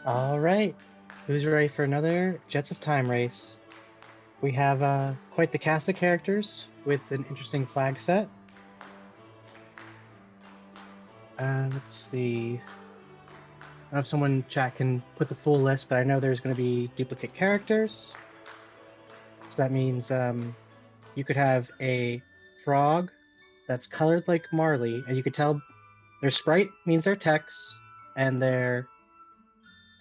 All right, who's ready for another Jets of Time race? We have quite the cast of characters with an interesting flag set. Let's see. I don't know if someone in chat can put the full list, but I know there's going to be duplicate characters. So that means you could have a frog that's colored like Marley, and you could tell their sprite means their text, and their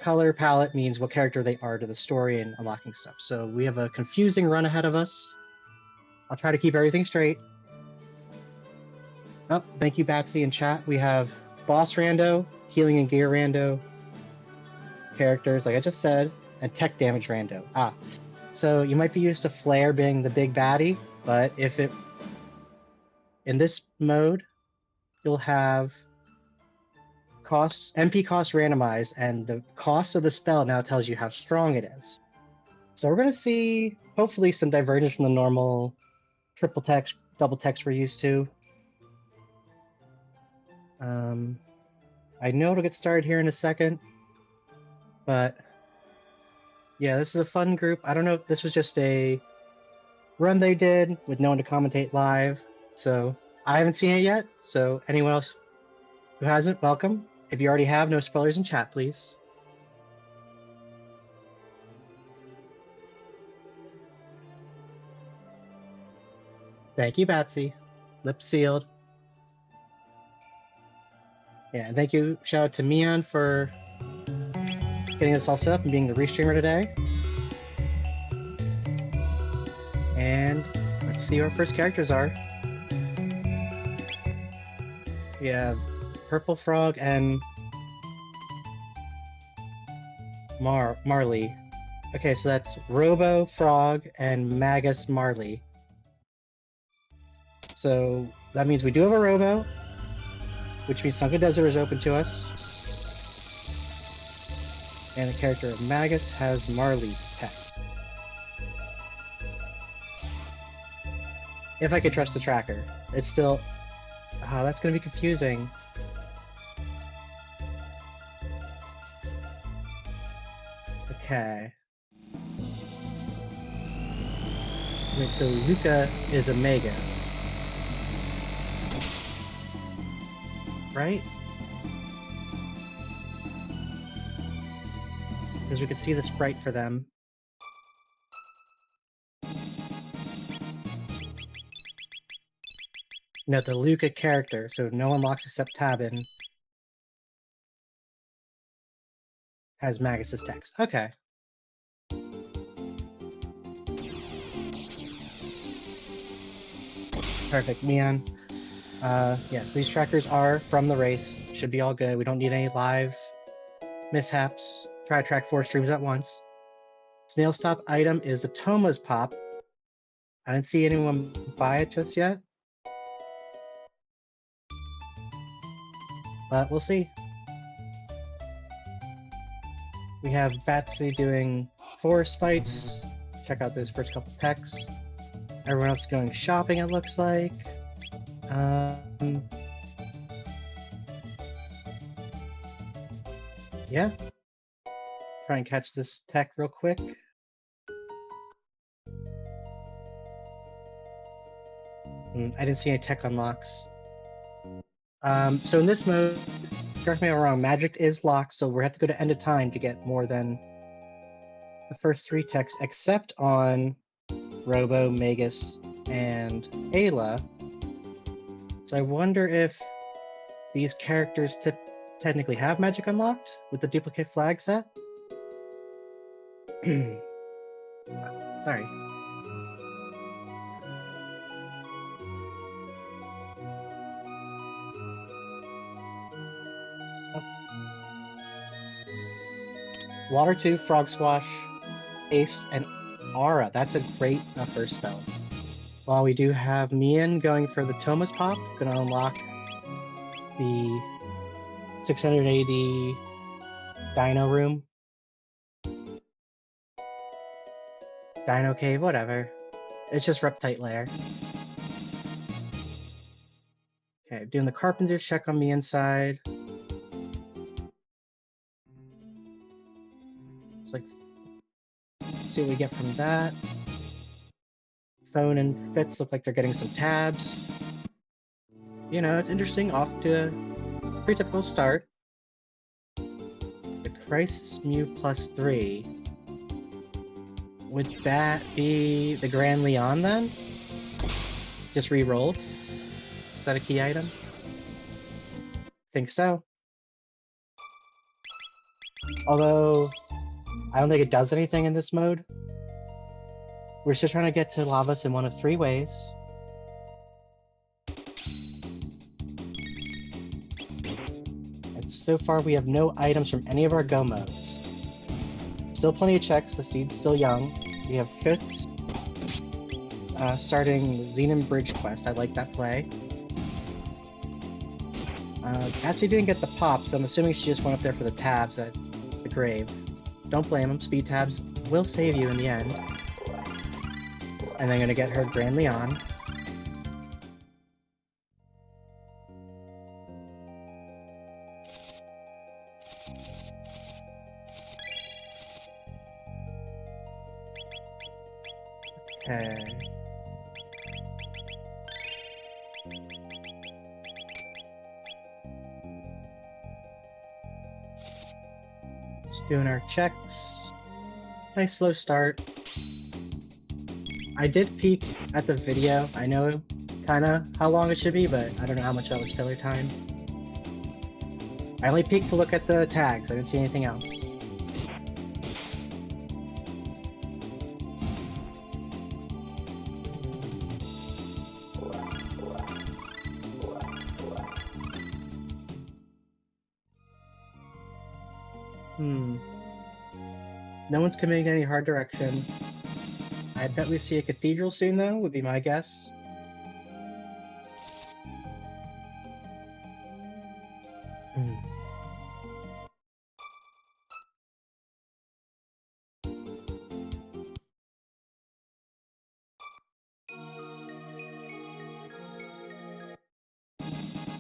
color palette means what character they are to the story and unlocking stuff. So we have a confusing run ahead of us. I'll try to keep everything straight. Oh, thank you, Batsy, in chat. We have boss rando, healing and gear rando, characters, like I just said, and tech damage rando. So you might be used to Flare being the big baddie, but if it... in this mode, you'll have MP cost randomized, and the cost of the spell now tells you how strong it is. So we're going to see, hopefully, some divergence from the normal triple text, double text we're used to. I know it'll get started here in a second, but yeah, this is a fun group. I don't know if this was just a run they did with no one to commentate live, so I haven't seen it yet, so anyone else who hasn't, welcome. If you already have, no spoilers in chat, please. Thank you, Batsy. Lips sealed. Yeah, and thank you, shout out to Mian for getting us all set up and being the Restreamer today. And let's see what our first characters are. We have Purple Frog and Marley. Okay, so that's Robo Frog and Magus Marley. So that means we do have a Robo, which means Sunken Desert is open to us. And the character of Magus has Marley's text. If I could trust the tracker. It's still... Oh, that's gonna be confusing. Okay. Wait, so Luca is a Magus. Right? Because we could see the sprite for them. No, the Luca character, so no unlocks except Tabin, has Magus's text. Okay. Perfect, Mian. Yes, these trackers are from the race. Should be all good. We don't need any live mishaps. Try to track 4 streams at once. Snail's top item is the Toma's Pop. I didn't see anyone buy it just yet. But we'll see. We have Batsy doing forest fights. Check out those first couple techs. Everyone else going shopping, it looks like. Yeah. Try and catch this tech real quick. I didn't see any tech unlocks. So in this mode, correct me if I'm wrong, magic is locked, so we have to go to end of time to get more than the first 3 techs, except on Robo, Magus, and Ayla. So I wonder if these characters technically have magic unlocked with the duplicate flag set. Sorry. Water 2, Frog Squash, Haste, and Aura. That's a great first spells. While we do have Mian going for the Toma's Pop, gonna unlock the 680 Dino Room. Dino Cave, whatever. It's just Reptite Lair. Okay, doing the Carpenter's check on the inside. It's like, see what we get from that. Phone and Fitz look like they're getting some tabs. You know, it's interesting, off to a pretty typical start. The Crisis Mew +3. Would that be the Grand Leon then? Just re-rolled? Is that a key item? Think so. Although, I don't think it does anything in this mode. We're just trying to get to Lavas in one of 3 ways. And so far we have no items from any of our go modes. Still plenty of checks, the seed's still young. We have Fitz starting Xenon Bridge Quest, I like that play. Batsy didn't get the pop, so I'm assuming she just went up there for the tabs at the grave. Don't blame him, speed tabs will save you in the end. And I'm gonna get her Grand Leon. Okay. Just doing our checks. Nice slow start. I did peek at the video. I know kinda how long it should be, but I don't know how much that was filler time. I only peeked to look at the tags. I didn't see anything else. No one's committing any hard direction. I bet we see a cathedral soon, though, would be my guess.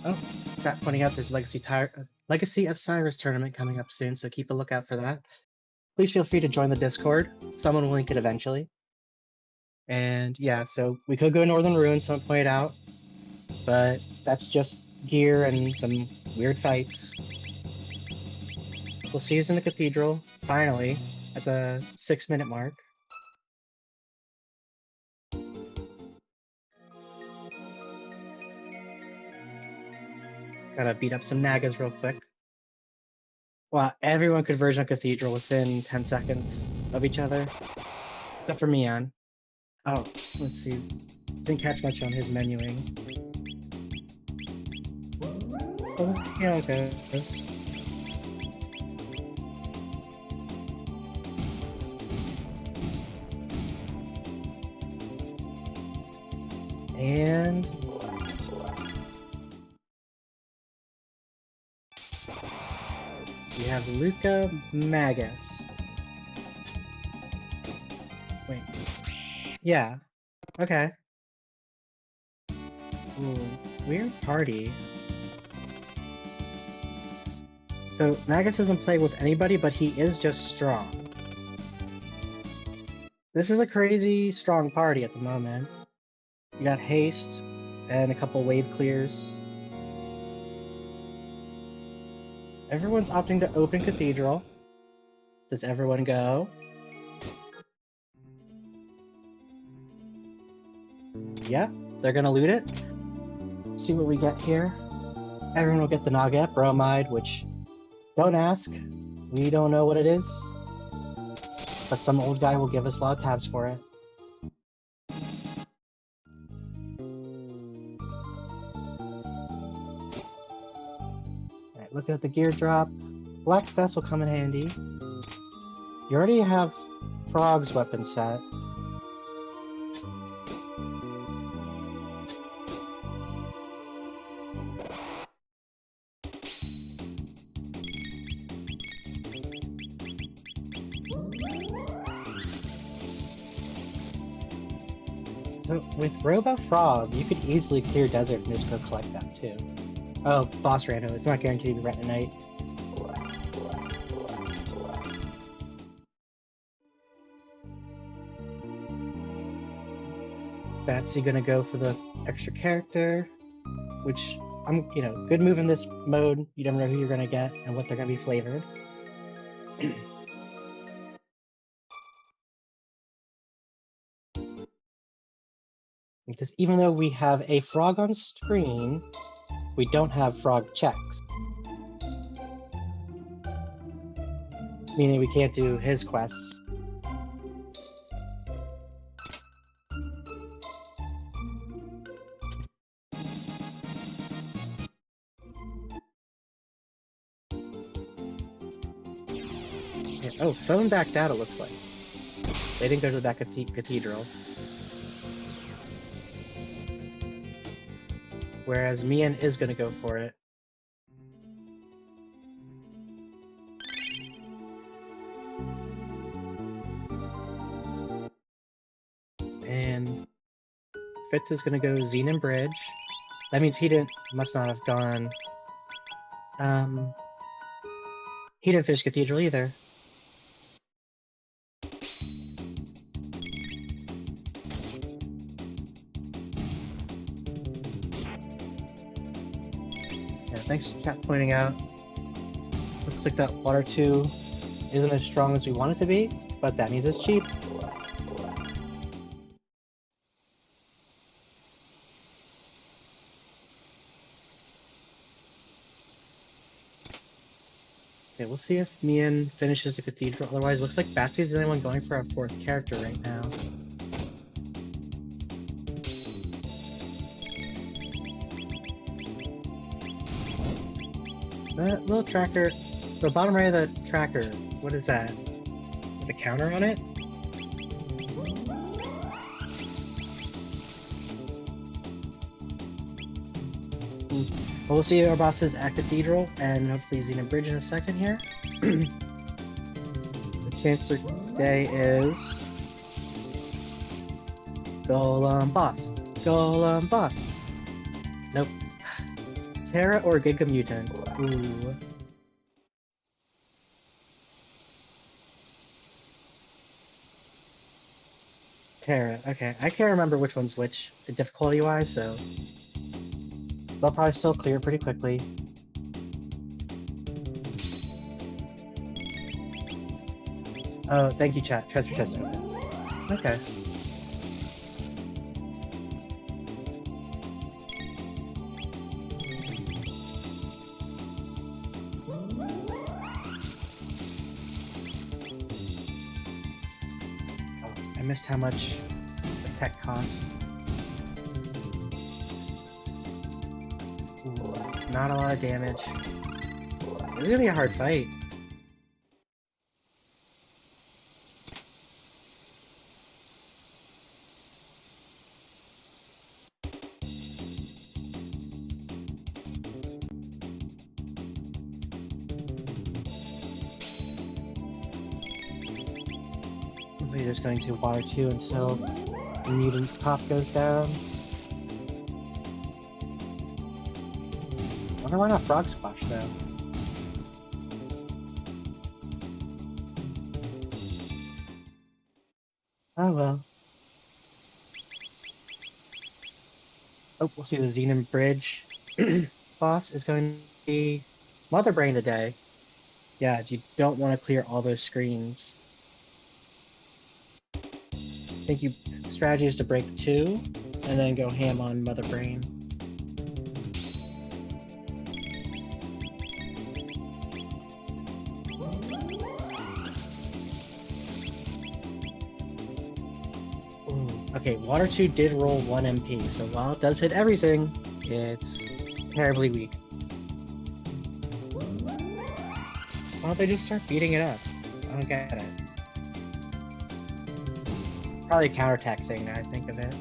Oh, that pointing out there's Legacy of Cyrus tournament coming up soon, so keep a lookout for that. Please feel free to join the Discord. Someone will link it eventually. And yeah, so we could go Northern Ruins, someone pointed out, but that's just gear and some weird fights. We'll see us in the cathedral, finally, at the 6-minute mark. Gotta beat up some Nagas real quick. Wow, everyone could version a cathedral within 10 seconds of each other. Except for Mian. Oh, let's see. Didn't catch much on his menuing. Oh, yeah, okay. And we have Luca Magus. Wait. Yeah. Okay. Ooh, weird party. So Magus doesn't play with anybody, but he is just strong. This is a crazy strong party at the moment. You got haste and a couple wave clears. Everyone's opting to open cathedral. Does everyone go? Yeah, they're gonna loot it. Let's see what we get here. Everyone will get the Naga bromide, which, don't ask. We don't know what it is. But some old guy will give us a lot of tabs for it. Alright, looking at the gear drop. Black Vest will come in handy. You already have Frog's weapon set. So with Robo Frog, you could easily clear desert and just go collect that too. Oh, boss rando. It's not guaranteed to be right tonight. Batsy gonna go for the extra character, which good move in this mode. You never know who you're gonna get and what they're gonna be flavored. Because even though we have a frog on screen, we don't have frog checks. Meaning we can't do his quests. Yeah, oh, phone backed out, it looks like. They didn't go to that cathedral. Whereas Mian is going to go for it. And Fitz is going to go Xenon and Bridge. That means he must not have gone. He didn't finish Cathedral either. Yeah, thanks chat pointing out. Looks like that water 2 isn't as strong as we want it to be, but that means it's cheap. Okay, we'll see if Mian finishes the cathedral. Otherwise, it looks like Batsy's the only one going for a 4th character right now. That little tracker, the bottom right of the tracker, what is that? With a counter on it? Well, we'll see our bosses at Cathedral, and hopefully Xenon Bridge in a second here. The Chancellor today is... Golem Boss. Golem Boss. Nope. Terra or Giga Mutant? Ooh. Terra, okay. I can't remember which one's which, difficulty-wise, so... they'll probably still clear pretty quickly. Oh, thank you, chat. Treasure chest open. Okay. Oh, I missed how much the tech cost. Ooh, not a lot of damage. This is gonna be a hard fight. We're just going to water 2 until the mutant top goes down. I wonder why not frog squash though. Oh well. Oh, we'll see the Xenon Bridge boss is going to be Mother Brain today. Yeah, you don't want to clear all those screens. I think your strategy is to break 2 and then go ham on Mother Brain. Okay, Water 2 did roll 1 MP, so while it does hit everything, it's terribly weak. Why don't they just start beating it up? I don't get it. Probably a counterattack thing now I think of it.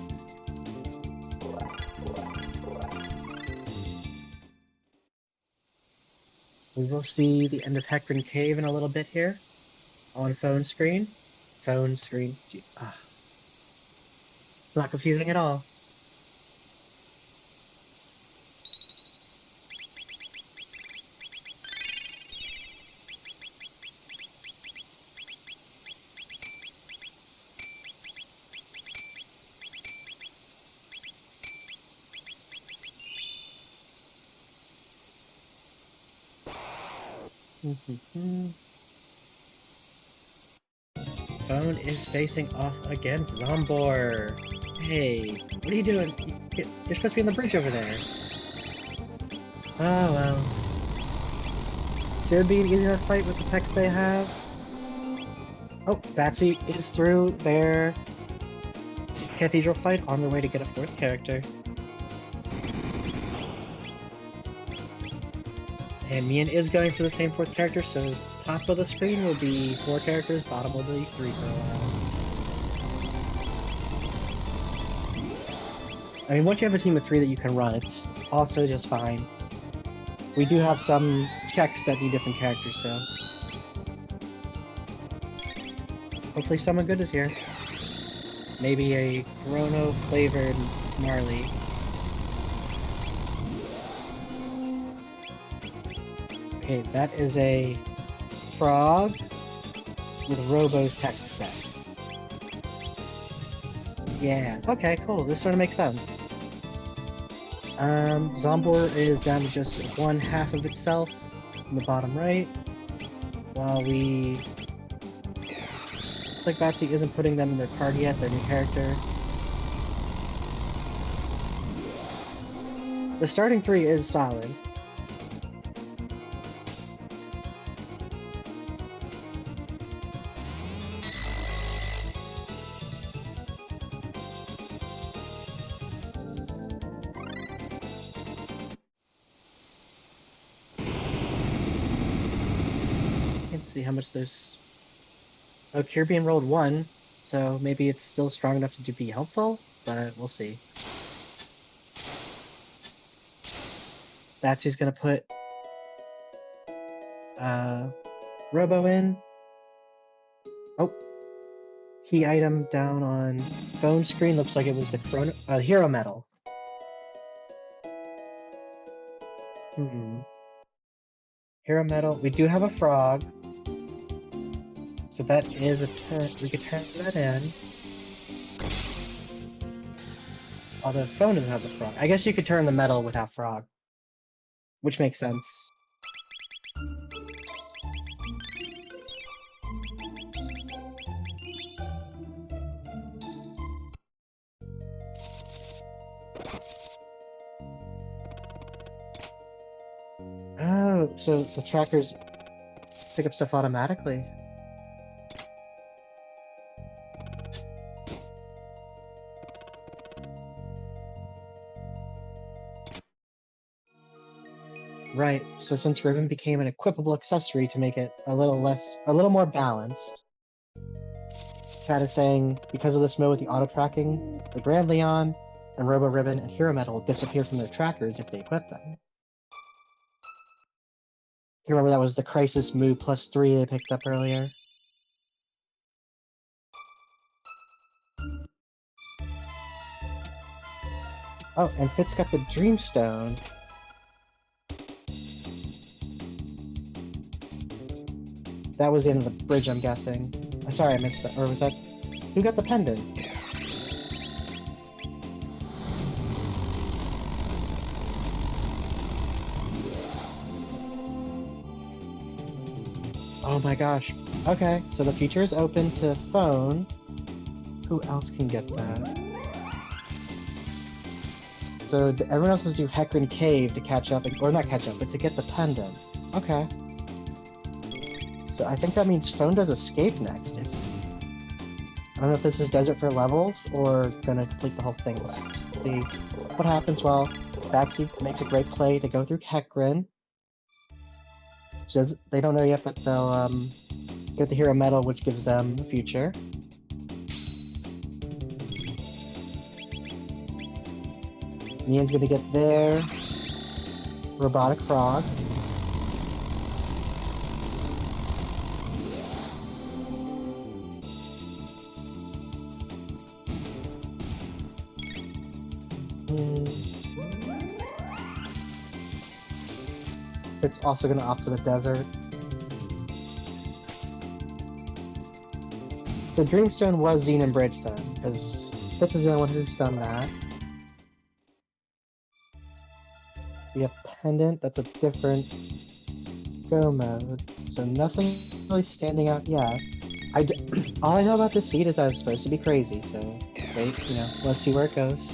We will see the end of Hecarim Cave in a little bit here. On phone screen. Phone screen. Not confusing at all. Phone is facing off against Zombor. Hey, what are you doing? You're supposed to be on the bridge over there. Oh well. Should be an easier fight with the text they have. Oh, Batsy is through their cathedral fight on their way to get a 4th character. And Mian is going for the same 4th character, so top of the screen will be 4 characters, bottom will be 3 for a while. I mean, once you have a team of 3 that you can run, it's also just fine. We do have some checks that need different characters, so... hopefully someone good is here. Maybe a Corona-flavored Marley. Okay, that is a frog with Robo's tech set. Yeah, okay, cool. This sort of makes sense. Zombor is down to just 1/2 of itself in the bottom right. While we... looks like Batsy isn't putting them in their card yet, their new character. The starting 3 is solid. See how much there's... oh, Caribbean rolled 1, so maybe it's still strong enough to be helpful, but we'll see. Batsy's gonna put Robo in. Oh, key item down on phone screen looks like it was the Hero Medal. Hero Metal. We do have a frog. So that is a turn. We could turn that in. Although phone doesn't have the frog. I guess you could turn the metal without frog. Which makes sense. Oh, so the trackers pick up stuff automatically. Right, so since ribbon became an equipable accessory to make it a little more balanced, chat is saying because of this mode with the auto tracking, the Grand Leon and Robo Ribbon and Hero Metal will disappear from their trackers if they equip them. You remember that was the Crisis move +3 they picked up earlier? Oh, and Fitz got the Dreamstone. That was the end of the bridge, I'm guessing. Sorry, I missed that. Or was that... Who got the pendant? Oh my gosh. Okay, so the future is open to phone. Who else can get that? So everyone else has to do Hecarim Cave to catch up, or not catch up, but to get the pendant. Okay. So I think that means phone does escape next. I don't know if this is desert for levels or gonna complete the whole thing. Let's see what happens. Well, Batsy makes a great play to go through Hecarim. They don't know yet, but they'll get the hero medal, which gives them the future. Mian's gonna get their robotic frog. It's also gonna opt for the desert. So Dreamstone was Xenon Bridge then, because this is the only one who's done that. We have Pendant, that's a different go mode. So nothing really standing out yet. All I know about this seed is that it's supposed to be crazy, so wait, let's see where it goes.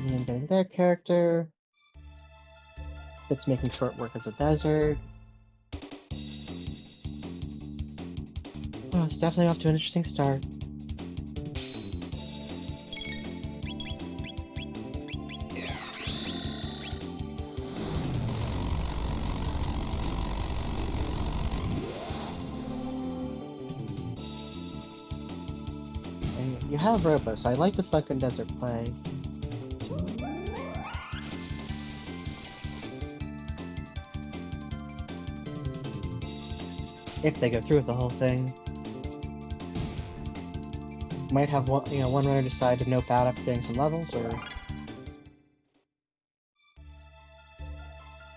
And getting their character. It's making short work as a desert. Oh, it's definitely off to an interesting start. And you have Robo, so I like the second desert play. If they go through with the whole thing. Might have one runner decide to nope out after getting some levels, or...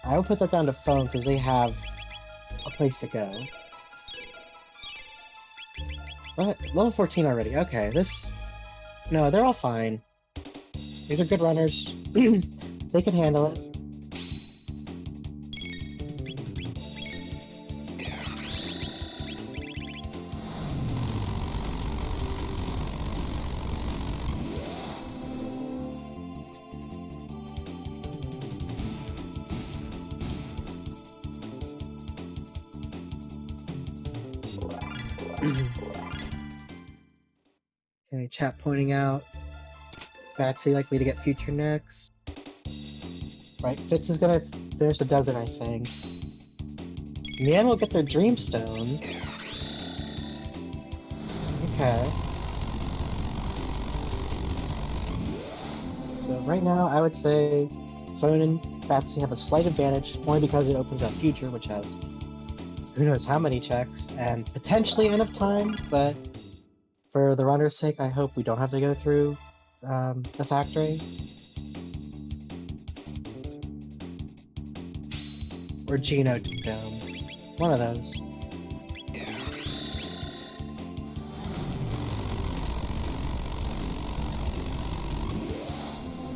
I would put that down to phone, because they have a place to go. What? Level 14 already, okay, No, they're all fine. These are good runners. They can handle it. Okay, chat pointing out Batsy likely to get future next. Right, Fitz is gonna finish the desert, I think. Mian will get their Dreamstone. Okay. So right now, I would say Phone and Batsy have a slight advantage, only because it opens up Future, which has who knows how many checks, and potentially enough time, but for the runner's sake, I hope we don't have to go through the factory. Or Genodome. One of those.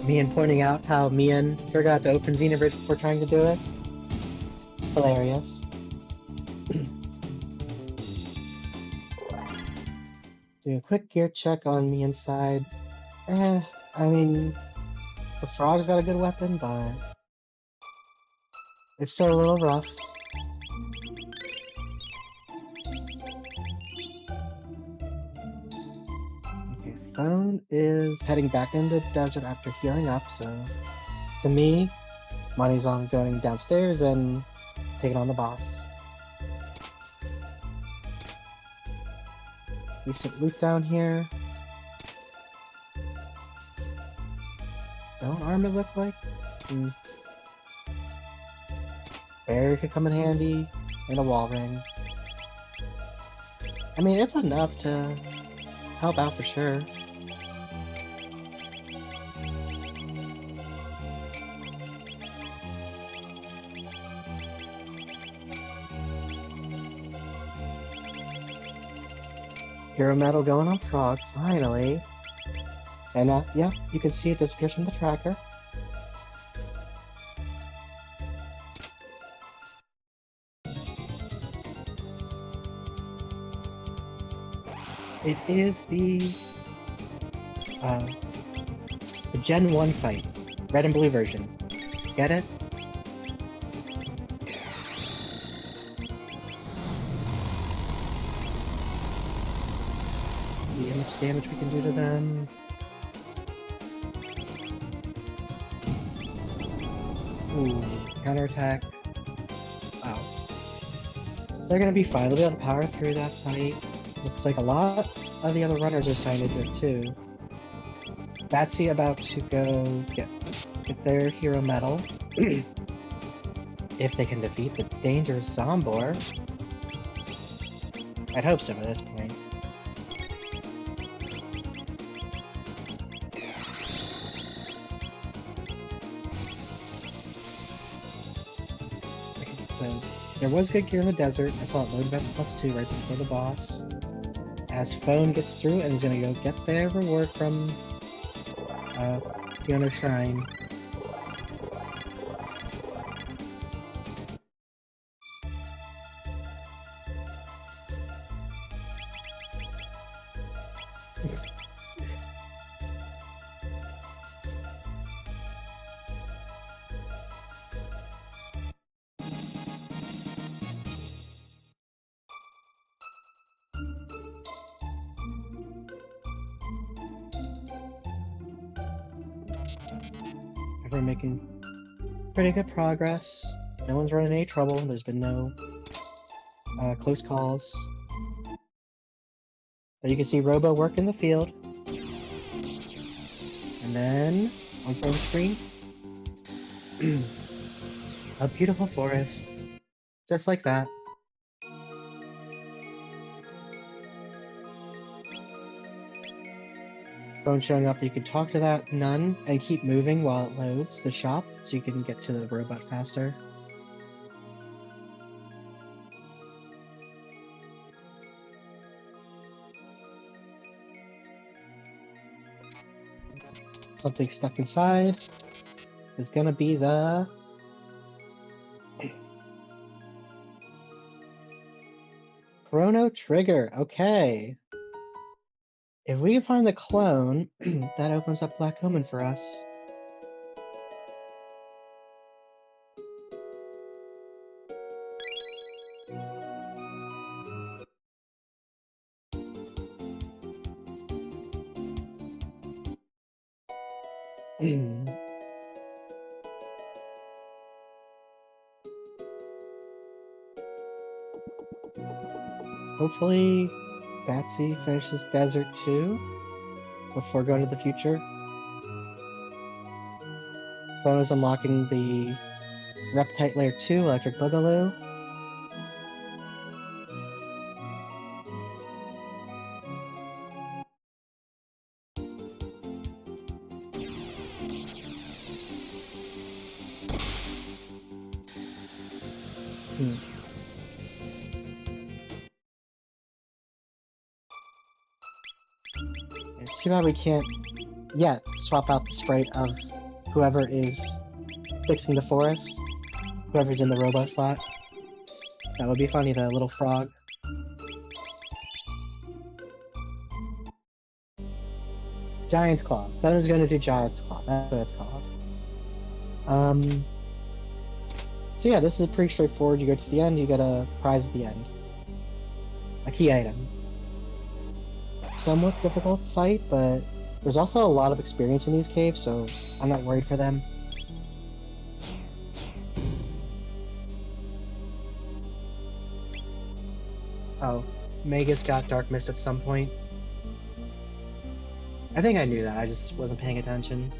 Mian pointing out how Mian forgot to open Xenoverse before trying to do it. Hilarious. Do a quick gear check on Mian's side. I mean, the frog's got a good weapon, but it's still a little rough. Okay, Phone is heading back into the desert after healing up, so to me, money's on going downstairs and taking on the boss. Decent loot down here. Don't armor look like? Barrier could come in handy, and a wall ring. I mean, it's enough to help out for sure. Hero medal going on Frog, finally. And yeah, you can see it disappears from the tracker. It is the Gen 1 fight. Red and blue version. Get it? See how much damage we can do to them. Ooh, counterattack. Wow. They're gonna be fine. They'll be able to power through that fight. Looks like a lot of the other runners are signed into it too. Batsy about to go get their hero medal. If they can defeat the dangerous Zombor. I'd hope so by this point. Okay, so there was good gear in the desert. I saw it load vest +2 right before the boss. As Phone gets through and is gonna go get their reward from the other shrine. We're making pretty good progress. No one's running any trouble. There's been no close calls. But you can see Robo work in the field. And then, on phone screen, a beautiful forest. Just like that. Phone showing up that you can talk to that nun and keep moving while it loads the shop so you can get to the robot faster. Something stuck inside is gonna be the Chrono Trigger. Okay. If we can find the clone, that opens up Black Omen for us. Hopefully, Batsy finishes Desert 2 before going to the future. Phone is unlocking the Reptite Layer 2 Electric Boogaloo. It's too bad we can't yet swap out the sprite of whoever is fixing the forest. Whoever's in the robo slot. That would be funny, the little frog. Giant's Claw. That is going to do Giant's Claw. That's what it's called. So yeah, this is pretty straightforward. You go to the end, you get a prize at the end. A key item. Somewhat difficult fight, but there's also a lot of experience in these caves, so I'm not worried for them. Oh, Magus got Dark Mist at some point. I think I knew that, I just wasn't paying attention.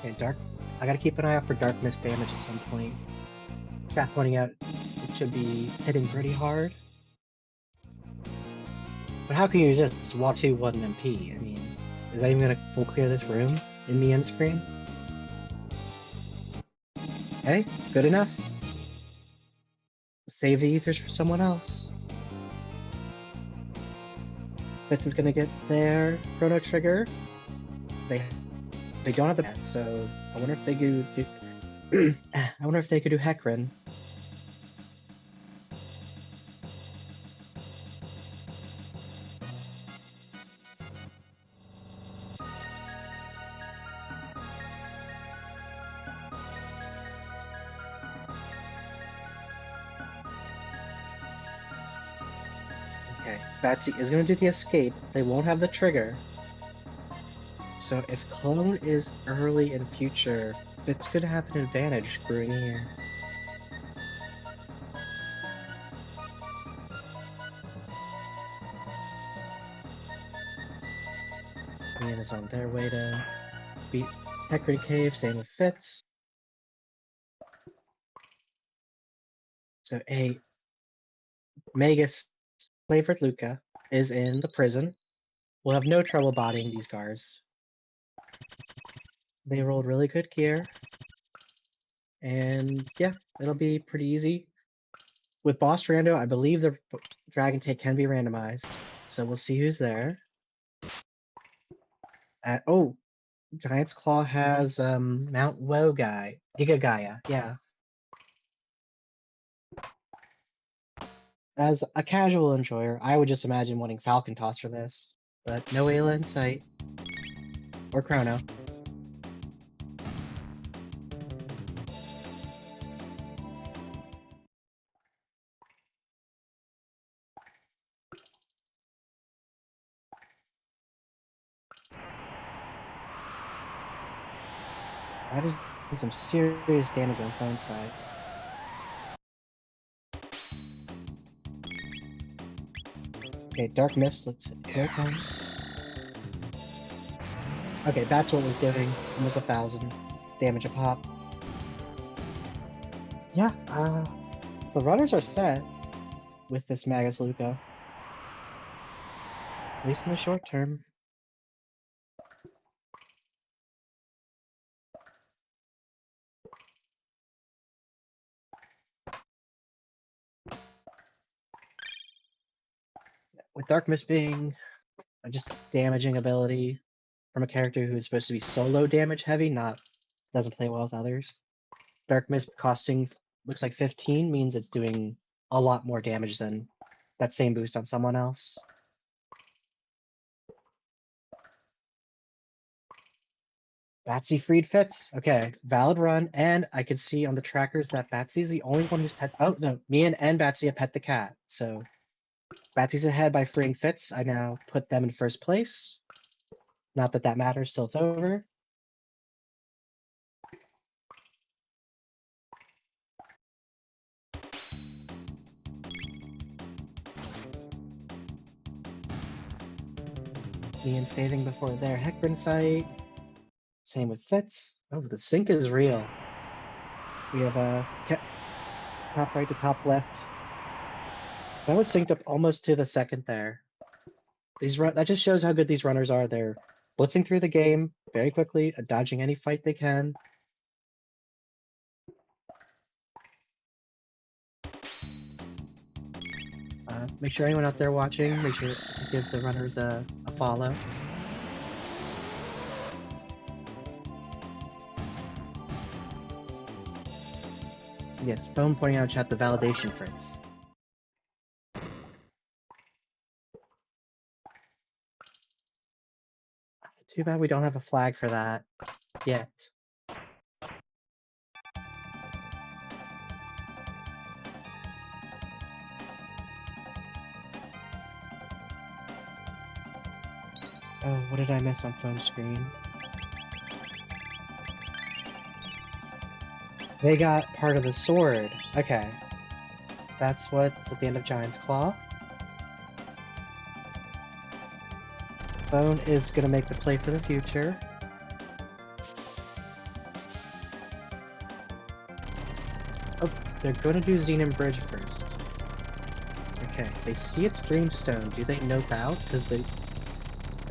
Okay, I gotta keep an eye out for Dark Mist damage at some point. Chat pointing out it should be hitting pretty hard. But how can you resist 2 1 MP? I mean, is that even gonna full clear this room in the end screen? Hey, good enough. Save the ethers for someone else. Fitz is gonna get their Chrono Trigger. They don't have the pet, so I wonder if they could do. I wonder if they could do Hecarim. Okay, Batsy is gonna do the escape. They won't have the trigger. So if Clone is early in future, Fitz could have an advantage screwing here. Mian is on their way to beat Hecarim Cave, same with Fitz. So a Magus flavored Luca is in the prison. We'll have no trouble bodying these guards. They rolled really good gear. And yeah, it'll be pretty easy. With Boss Rando, I believe the Dragon Take can be randomized. So we'll see who's there. Oh, Giant's Claw has Mount Woe guy. Giga Gaia, yeah. As a casual enjoyer, I would just imagine wanting Falcon Toss for this. But no Ayla in sight. Or Chrono. That is some serious damage on phone side. Okay, Dark Mist, here it comes. Okay, that's what it was doing. Almost 1,000 damage a pop. Yeah, the runners are set with this Magus Luca. At least in the short term. With Dark Mist being just damaging ability from a character who is supposed to be solo damage heavy, doesn't play well with others. Dark Mist costing looks like 15 means it's doing a lot more damage than that same boost on someone else. Batsy freed Fitz. Okay, valid run, and I can see on the trackers that Batsy's the only one who's pet. Oh no, Mian and Batsy have pet the cat. So Batsy's ahead by freeing Fitz. I now put them in first place. Not that that matters till it's over. Mian saving before their Heckran fight. Same with Fitz. Oh, the sync is real. We have a top right to top left. That was synced up almost to the second there. That just shows how good these runners are. They're blitzing through the game very quickly, dodging any fight they can. Make sure anyone out there watching, make sure to give the runners a follow. Yes, phone pointing out chat the validation Fritz. Too bad we don't have a flag for that yet. Oh, what did I miss on phone screen? They got part of the sword. Okay. That's what's at the end of Giant's Claw. Phone is gonna make the play for the future. Oh, they're gonna do Xenon Bridge first. Okay, they see it's Dreamstone. Do they nope out? Because they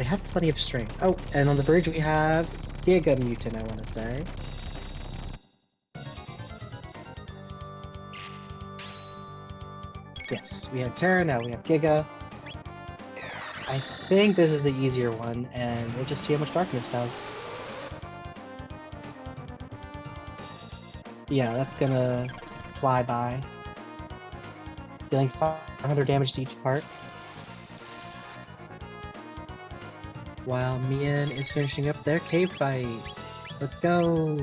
have plenty of strength. Oh, and on the bridge we have Giga Mutant, I want to say. Yes, we had Terra, now we have Giga. I think this is the easier one, and we'll just see how much Darkness does. Yeah, that's gonna fly by. Dealing 500 damage to each part. While Mian is finishing up their cave fight. Let's go!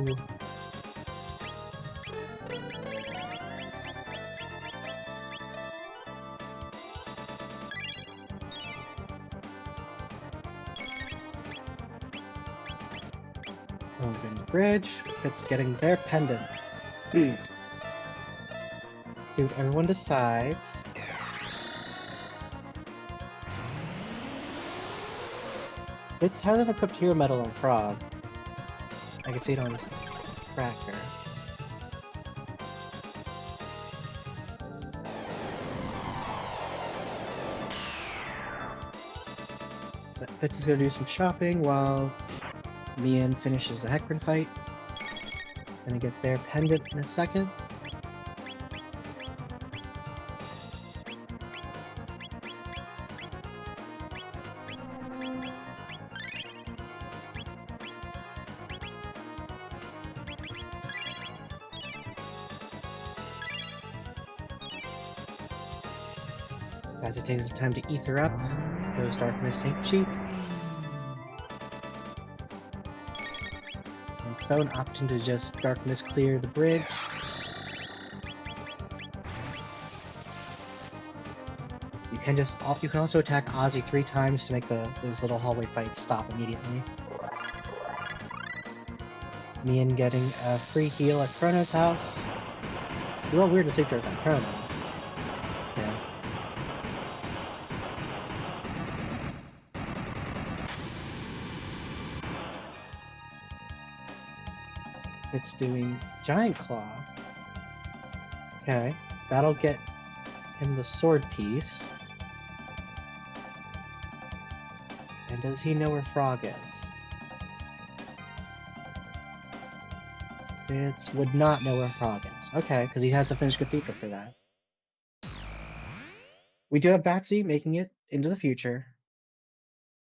Going to the bridge. It's getting their pendant. See what everyone decides. It's has an equipped hero medal on Frog. I can see it on his tracker. But Fitz is gonna do some shopping while Mian finishes the Heckran fight. Gonna get their pendant in a second. As it takes some time to ether up, those Darkness ain't cheap. And Phone opting to just Darkness clear the bridge. You can also attack Ozzy 3 times to make those little hallway fights stop immediately. Mian getting a free heal at Chrono's house. It's a little weird to sleep there at Chrono. Yeah. It's doing Giant Claw. Okay, that'll get him the sword piece. And does he know where Frog is? Fitz would not know where Frog is. Okay, because he has to finish Cathedral for that. We do have Batsy making it into the future.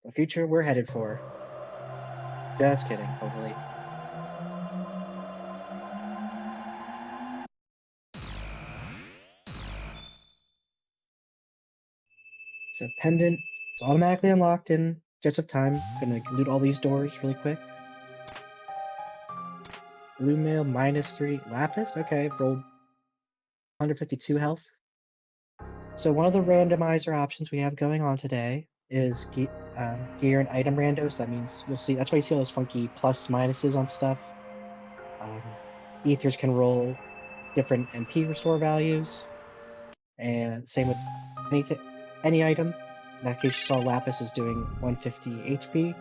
The future we're headed for. Just kidding, hopefully. So Pendant is automatically unlocked in just of time. Gonna loot all these doors really quick. Blue Mail -3 Lapis. Okay, rolled 152 health. So one of the randomizer options we have going on today is gear and item randos. That means you'll see. That's why you see all those funky plus minuses on stuff. Ethers can roll different MP restore values, and same with any item. In that case, you saw Lapis is doing 150 HP.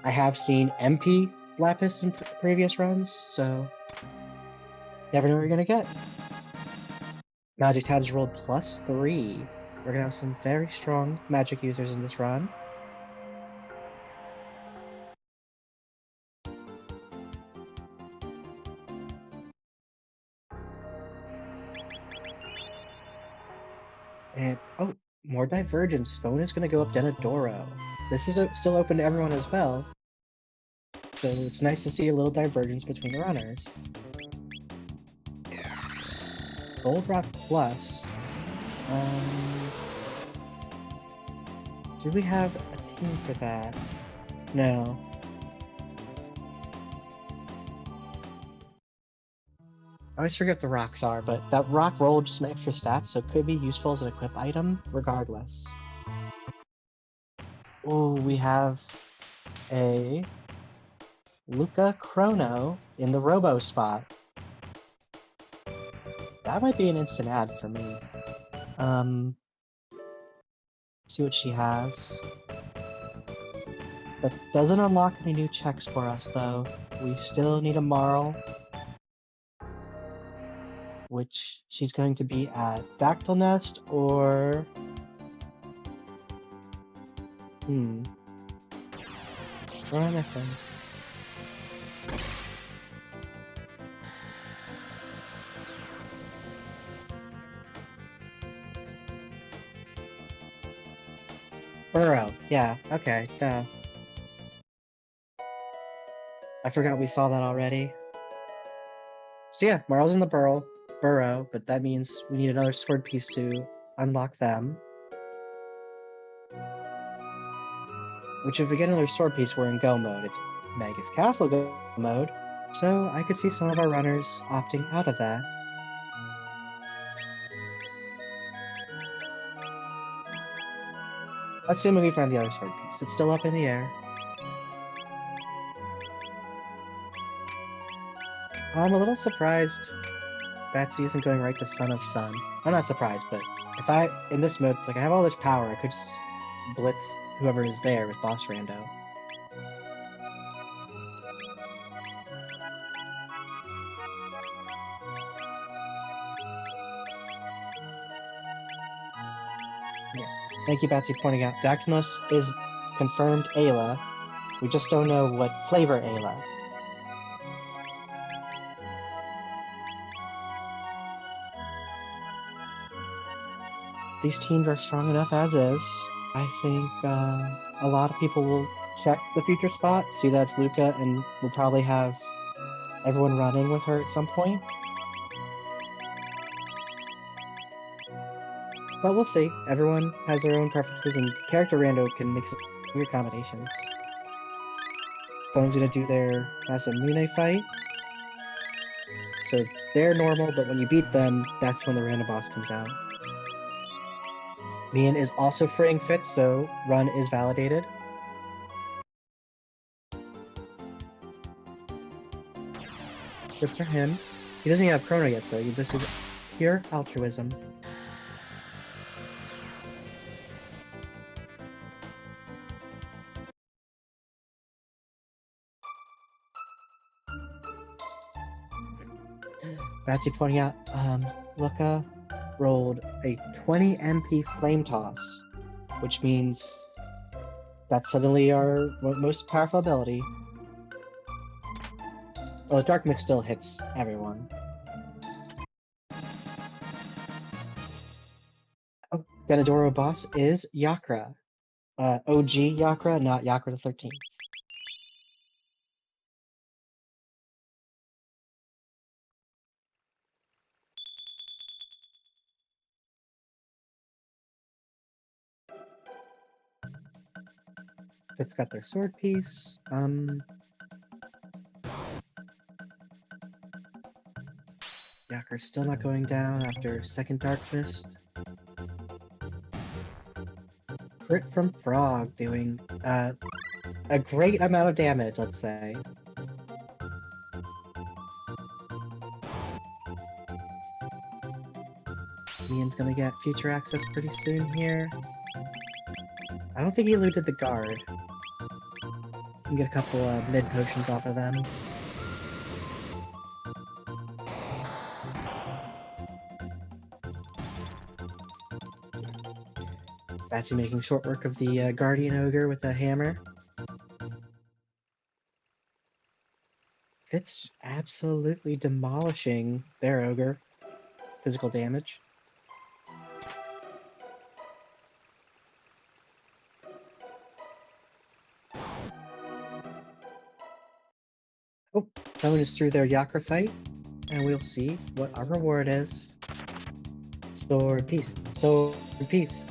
I have seen MP Lapis in previous runs, so never know what you're gonna get. Magic tabs rolled +3. We're gonna have some very strong magic users in this run. And, oh, more divergence. Phone is gonna go up Denadoro. This is still open to everyone as well. So it's nice to see a little divergence between the runners. Gold Rock Plus. Do we have a team for that? No. I always forget what the rocks are, but that rock rolled just some extra stats, so it could be useful as an equip item, regardless. Oh, we have a Luca Chrono in the Robo spot. That might be an instant ad for me. See what she has. That doesn't unlock any new checks for us, though. We still need a Marl, which she's going to be at Dactyl Nest or... What am I missing? Burrow. Yeah, okay, duh. I forgot we saw that already. So yeah, Marl's in the burrow, but that means we need another sword piece to unlock them. Which if we get another sword piece, we're in go mode. It's Magus Castle go mode, so I could see some of our runners opting out of that. Assuming we find the other sword piece. It's still up in the air. I'm a little surprised Batsy isn't going right to Son of Sun. I'm not surprised, but if in this mode, it's like I have all this power, I could just blitz whoever is there with boss rando. Yeah. Thank you, Batsy, pointing out Dactylus is confirmed Ayla. We just don't know what flavor Ayla. These teams are strong enough as is. I think a lot of people will check the future spot, see that's Luca, and we'll probably have everyone running with her at some point. But we'll see. Everyone has their own preferences, and character rando can make some weird combinations. Phone's gonna do their Masamune fight. So they're normal, but when you beat them, that's when the random boss comes out. Mian is also freeing Fitz, so run is validated. Good for him. He doesn't even have Chrono yet, so this is pure altruism. Batsy pointing out, Luca rolled a 20 MP Flame Toss, which means that's suddenly our most powerful ability. Well, the Dark Mix still hits everyone. Oh, Denadoro boss is Yakra. OG Yakra, not Yakra the 13th. Fitz got their sword piece. Yakra's still not going down after second Dark Fist. Crit from Frog doing a great amount of damage, let's say. Mian's gonna get future access pretty soon here. I don't think he looted the guard. You can get a couple mid potions off of them. Batsy making short work of the guardian ogre with a hammer. Fitz absolutely demolishing their ogre. Physical damage. Oh, someone is through their Yakra fight, and we'll see what our reward is. Sword peace. Sword peace.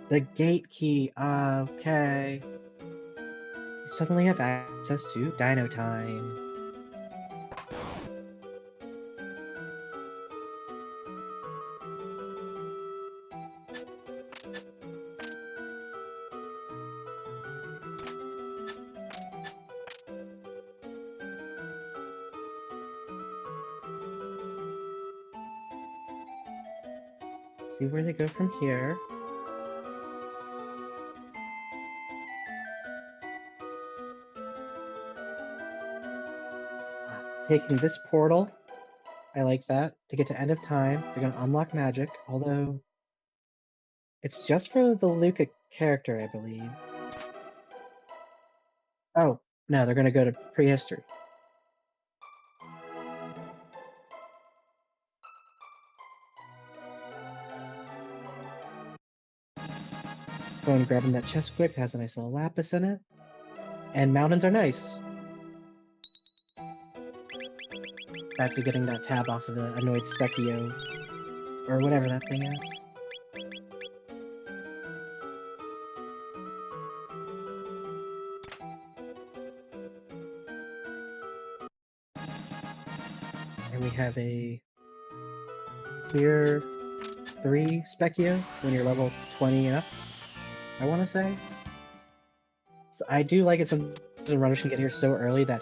The gate key. Okay. We suddenly have access to Dino Time. See where they go from here. Taking this portal. I like that. To get to end of time, they're going to unlock magic, although it's just for the Luca character, I believe. Oh, no, they're going to go to prehistory. Go and grab him that chest quick, has a nice little lapis in it. And mountains are nice. Batsy getting that tab off of the annoyed Specchio, or whatever that thing is. And we have a tier 3 Specchio when you're level 20 up, I want to say. So I do like it some the runners can get here so early that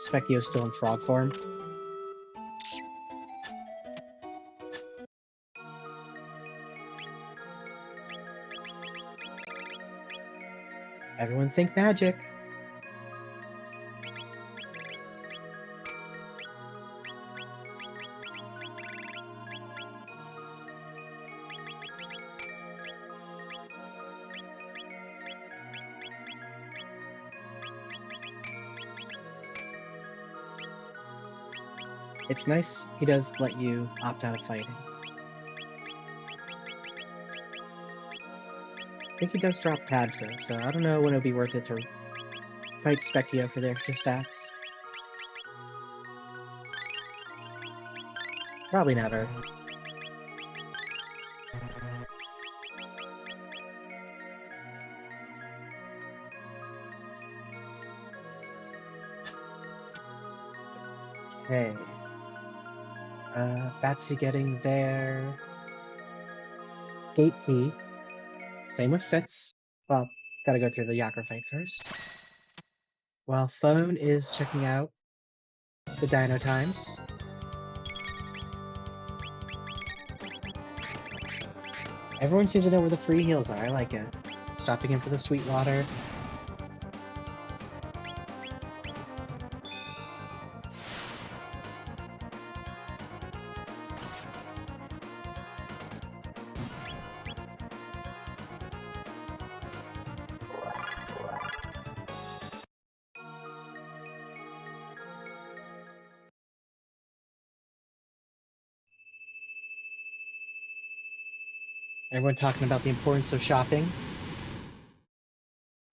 Specchio's still in frog form. Everyone think magic. It's nice he does let you opt out of fighting. I think he does drop tabs though, so I don't know when it'll be worth it to fight Specchio for the extra stats. Probably never. Okay. Batsy getting their gate key. Same with Fitz. Well, gotta go through the Yakra fight first. While Phone is checking out the Dino Times. Everyone seems to know where the free heals are. I like it. Stopping in for the sweet water. Everyone talking about the importance of shopping.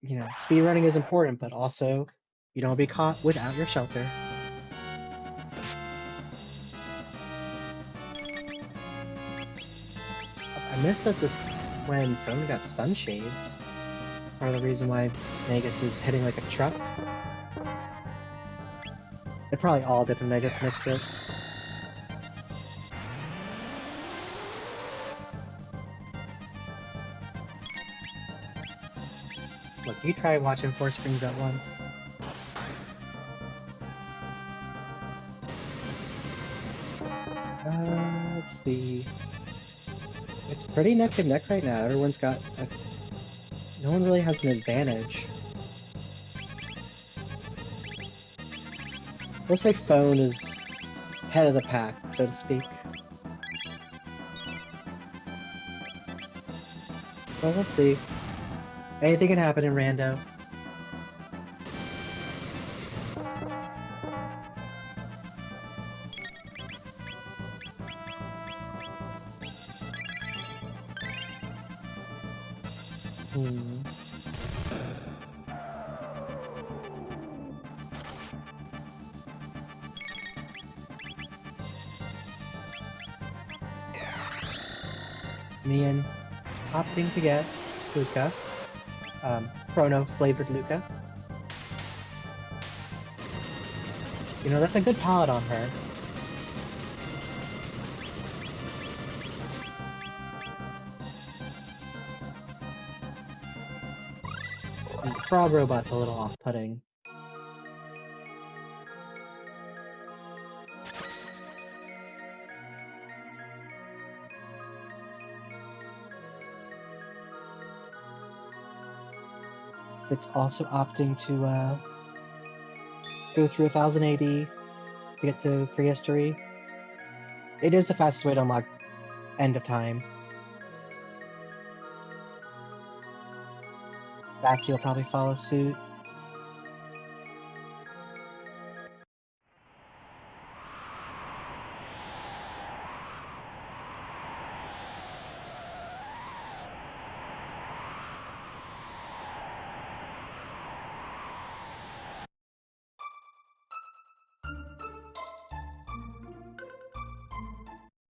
You know, speedrunning is important, but also you don't be caught without your shelter. I missed that when Phone got sunshades. Part of the reason why Magus is hitting like a truck. They probably all did, and Magus missed it. Look, you try watching 4 screens at once. Let's see. It's pretty neck and neck right now. Everyone's got no one really has an advantage. We'll say phone is head of the pack, so to speak. Well, we'll see. Anything can happen in rando. Mian opting to get Luca. Chrono flavored Luca. You know, that's a good palette on her. And the frog robot's a little off-putting. It's also opting to go through 1080 to get to prehistory. It is the fastest way to unlock End of Time. Batsy will probably follow suit.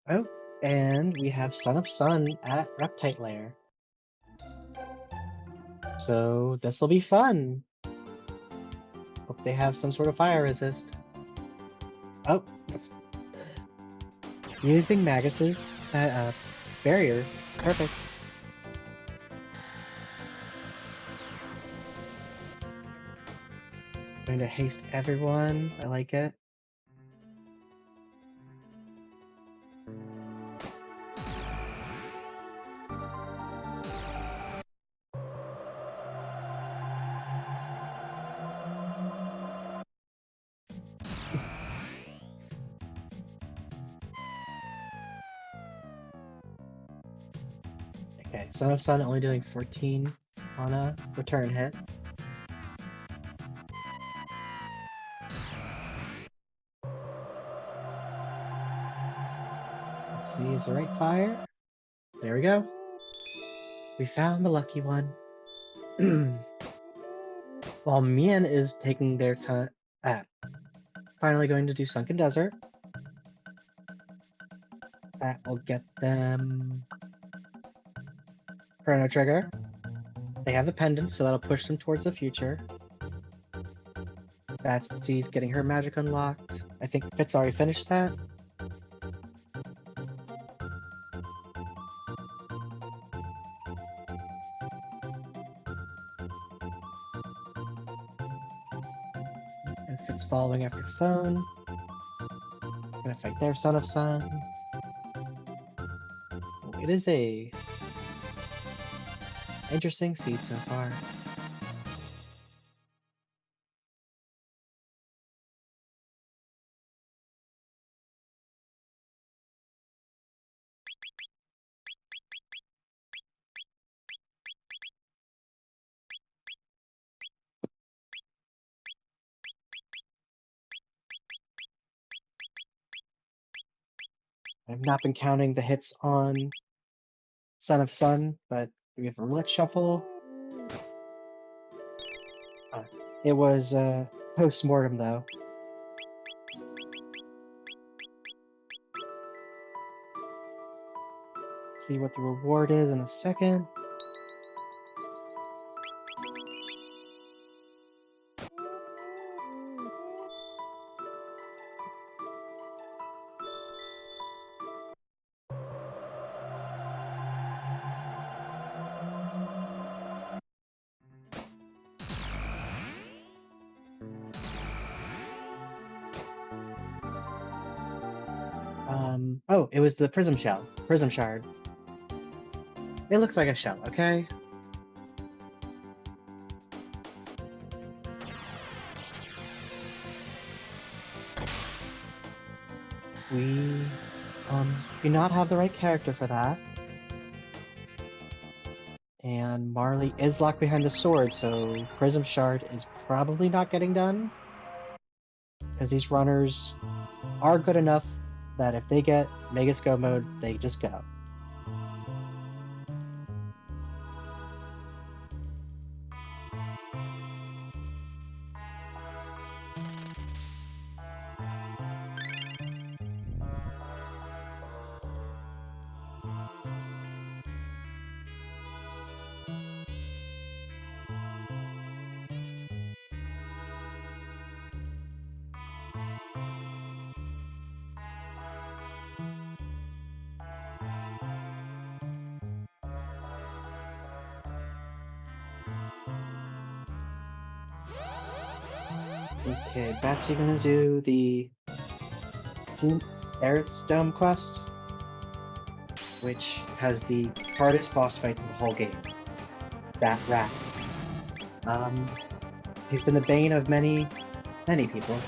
Oh, and we have Son of Sun at Reptite Lair. So this'll be fun. Hope they have some sort of fire resist. Oh. Using Magus's barrier. Perfect. Going to haste everyone. I like it. Okay, Son of Sun only doing 14 on a return hit. Let's see, is the right fire? There we go. We found the lucky one. While Mian is taking their time, finally going to do Sunken Desert. That will get them Chrono Trigger. They have the pendant, so that'll push them towards the future. Batsy's getting her magic unlocked. I think Fitz already finished that. And Fitz following after phone. Gonna fight their Son of Sun. It is a interesting seed so far. I've not been counting the hits on Son of Sun, but we have a roulette shuffle. It was post-mortem though. See what the reward is in a second. Oh, it was the prism shell. Prism shard. It looks like a shell, okay? We do not have the right character for that. And Marley is locked behind the sword, so Prism Shard is probably not getting done. Because these runners are good enough that if they get Megas Go mode, they just go. Okay, Batsy gonna do the Arisdome quest, which has the hardest boss fight in the whole game. That rat. He's been the bane of many people.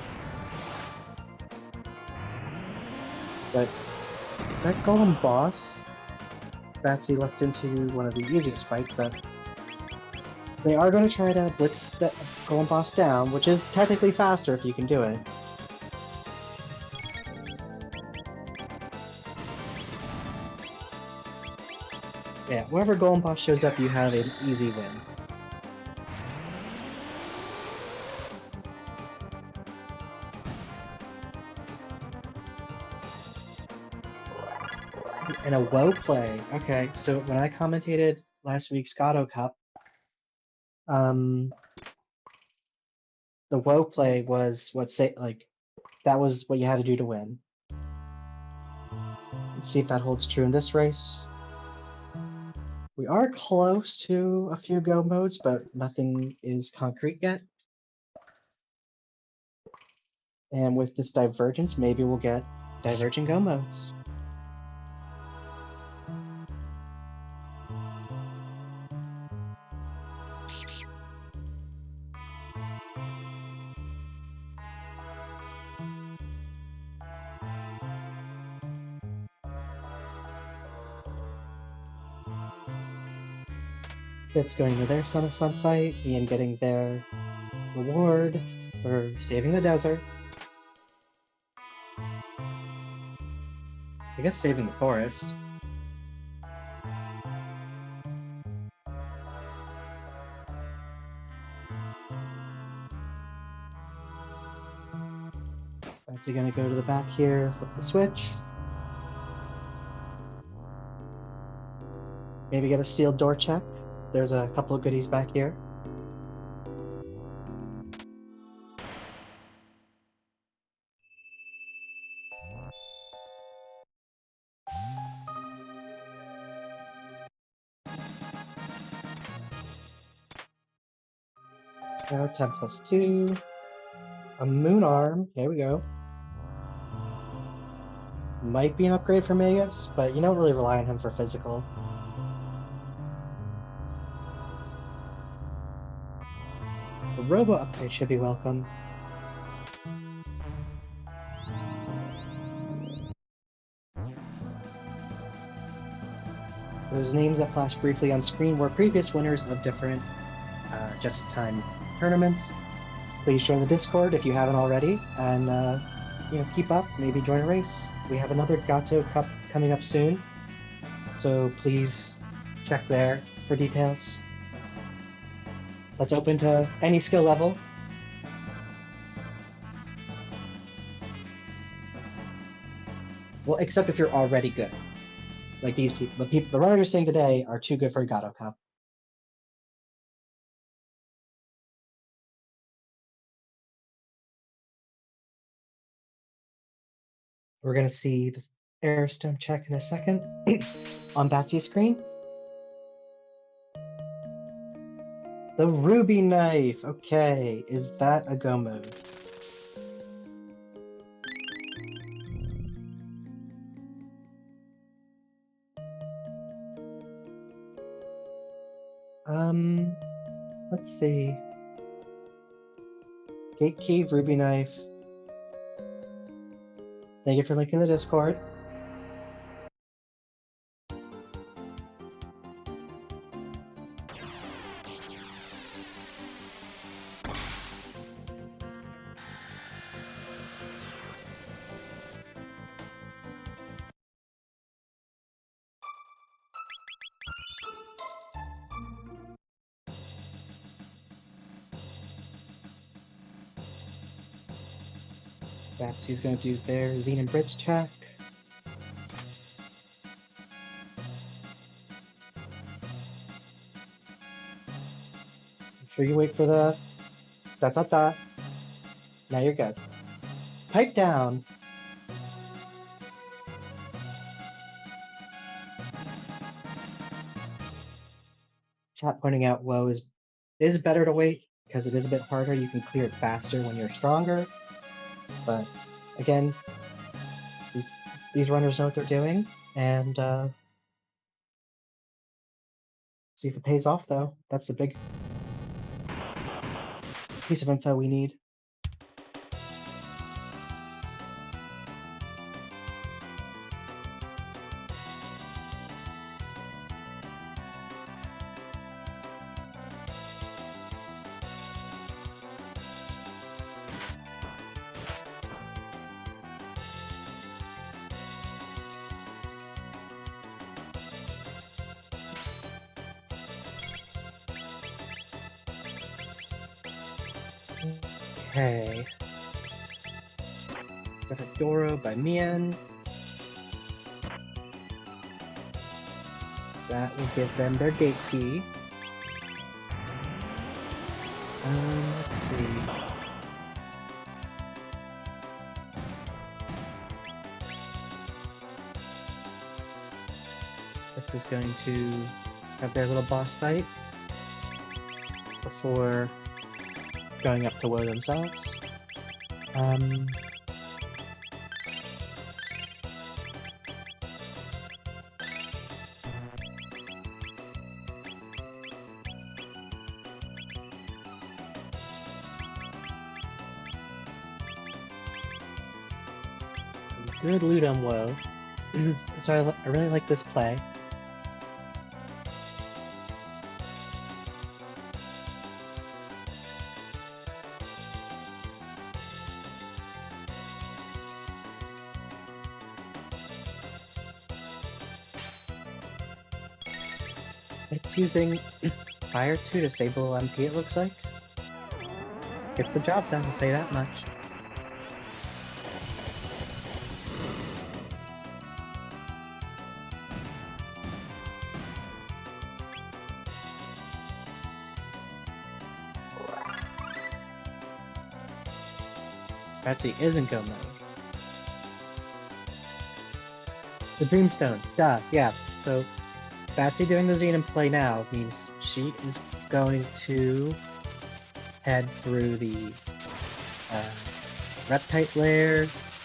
But is that Golem boss? Batsy looked into one of the easiest fights that they are going to try to blitz the Golem boss down, which is technically faster if you can do it. Yeah, whenever Golem boss shows up, you have an easy win. And a woe play. Okay, so when I commentated last week's Gato Cup, the woe play was that was what you had to do to win. Let's see if that holds true in this race. We are close to a few go modes, but nothing is concrete yet. And with this divergence, maybe we'll get divergent go modes. Fitz going to their Son of Sun fight, Mian getting their reward for saving the desert. I guess saving the forest. That's gonna go to the back here, flip the switch. Maybe get a sealed door check. There's a couple of goodies back here. Now 10+2. A moon arm. Here we go. Might be an upgrade for Magus, but you don't really rely on him for physical. The Robo upgrade should be welcome. Those names that flashed briefly on screen were previous winners of different just-in-time tournaments. Please join the Discord if you haven't already, and keep up. Maybe join a race. We have another Gato Cup coming up soon, so please check there for details. That's open to any skill level. Well, except if you're already good. Like these people. The runners you're seeing today are too good for a Gato Cup. We're going to see the Airstone check in a second on Batsy's screen. The Ruby Knife. Okay, is that a go mode? Let's see. Gate key, ruby knife. Thank you for linking the Discord. Batsy's going to do their Zine and Brits check. Sure you wait for the da-da-da. Now you're good. Pipe down! Chat pointing out woe is better to wait because it is a bit harder. You can clear it faster when you're stronger. But again, these runners know what they're doing, and see if it pays off though. That's the big piece of info we need. Okay. Got a Doro by Mian. That will give them their gate key. Let's see. This is going to have their little boss fight before going up to woe themselves. Good loot on woe. So I really like this play. It's using Fire 2 to disable MP, it looks like. Gets the job done, I'll say that much. Batsy is in go mode. The Dreamstone, duh, yeah. So Batsy doing the Zine and play now means she is going to head through the Reptite Lair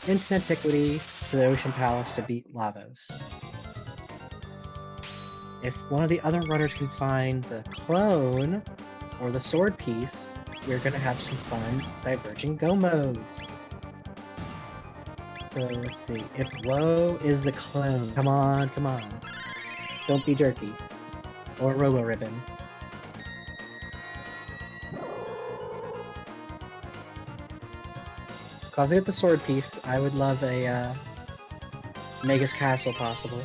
into Antiquity to the Ocean Palace to beat Lavos. If one of the other runners can find the clone or the sword piece, we're going to have some fun diverging go modes. So let's see. If woe is the clone, come on, come on. Don't be jerky. Or Robo Ribbon. Cause I get the sword piece, I would love a Magus Castle possible.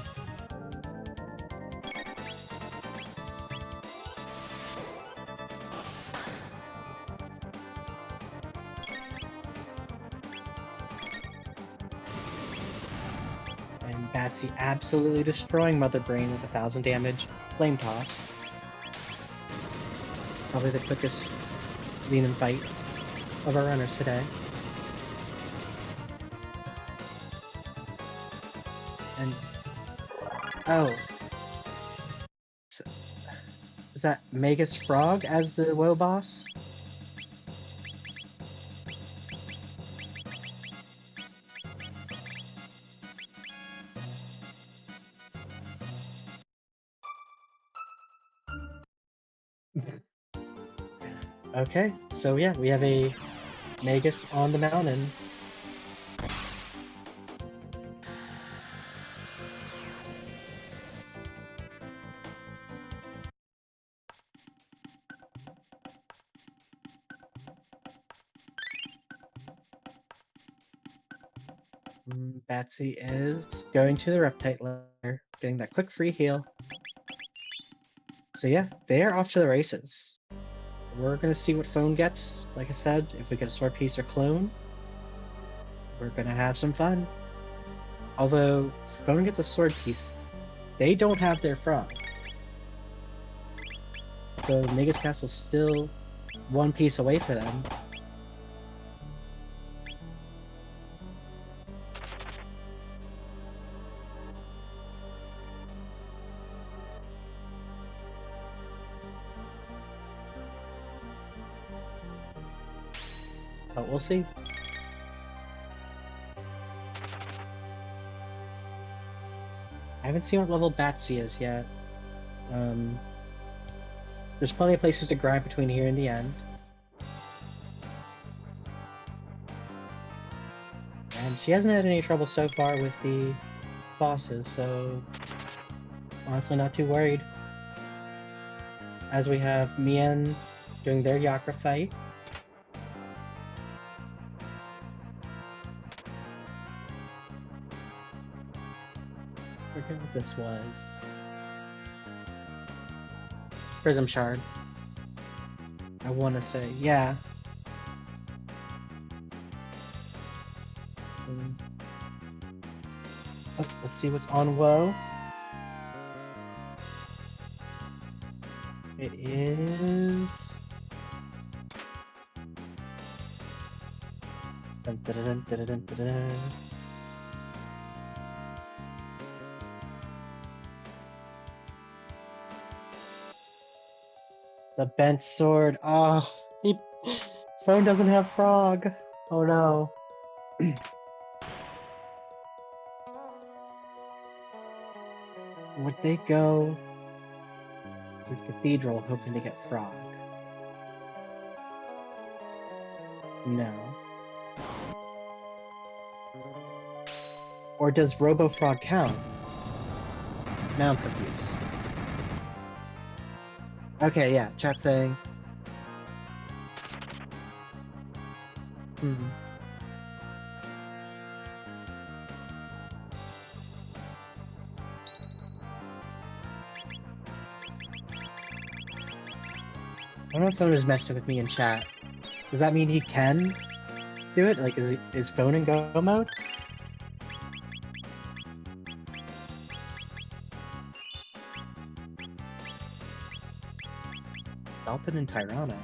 And Batsy absolutely destroying Mother Brain with 1000 damage. Flame Toss. Probably the quickest Zine and fight of our runners today. And oh, so, is that Magus Frog as the woe boss? Okay, so yeah, we have a Magus on the mountain. Batsy is going to the Reptite lair, getting that quick free heal. So yeah, they are off to the races. We're gonna see what Phone gets. Like I said, if we get a sword piece or clone, we're gonna have some fun. Although Phone gets a sword piece, they don't have their frog. So Magus Castle's still one piece away for them. But we'll see. I haven't seen what level Batsy is yet. There's plenty of places to grind between here and the end. And she hasn't had any trouble so far with the bosses, so honestly not too worried. As we have Mian doing their Yakra fight. I forget what this was. Prism Shard. I want to say, yeah. Oh, let's see what's on Woe. It is... Dun, dun, dun, dun, dun, dun, dun. The bent sword. Oh, Phone doesn't have frog. Oh no. Would they go to Cathedral hoping to get frog? No. Or does Robo Frog count? Now I'm confused. Okay, yeah, chat saying. I don't know if Phone is messing with me in chat. Does that mean he can do it? Like, is Phone in go mode? Dalton and Tyrana.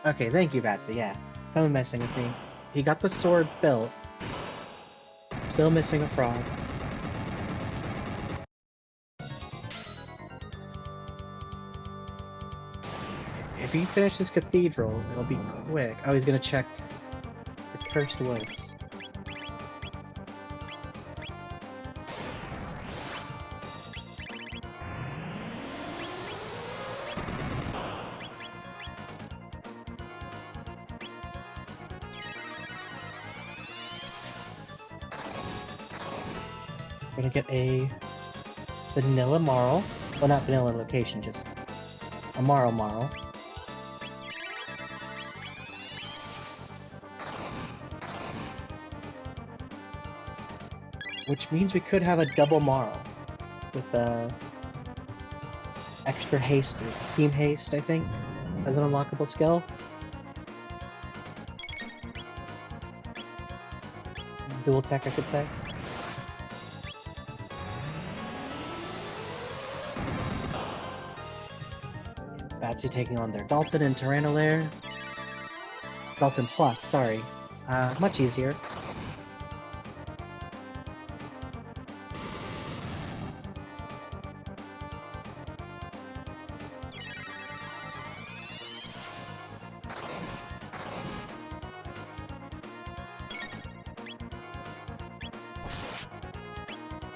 Okay, thank you, Batsy. Yeah, Phone messing with me. He got the sword built. Still missing a frog. If he finishes Cathedral, it'll be quick. Oh, he's gonna check the Cursed Woods. Gonna get a vanilla marl. Well, not vanilla location, just a marl. Which means we could have a double marl with extra haste, or team haste, I think, as an unlockable skill. Dual tech, I should say. Batsy taking on their Dalton and Tyrannolair. Dalton Plus, sorry. Much easier.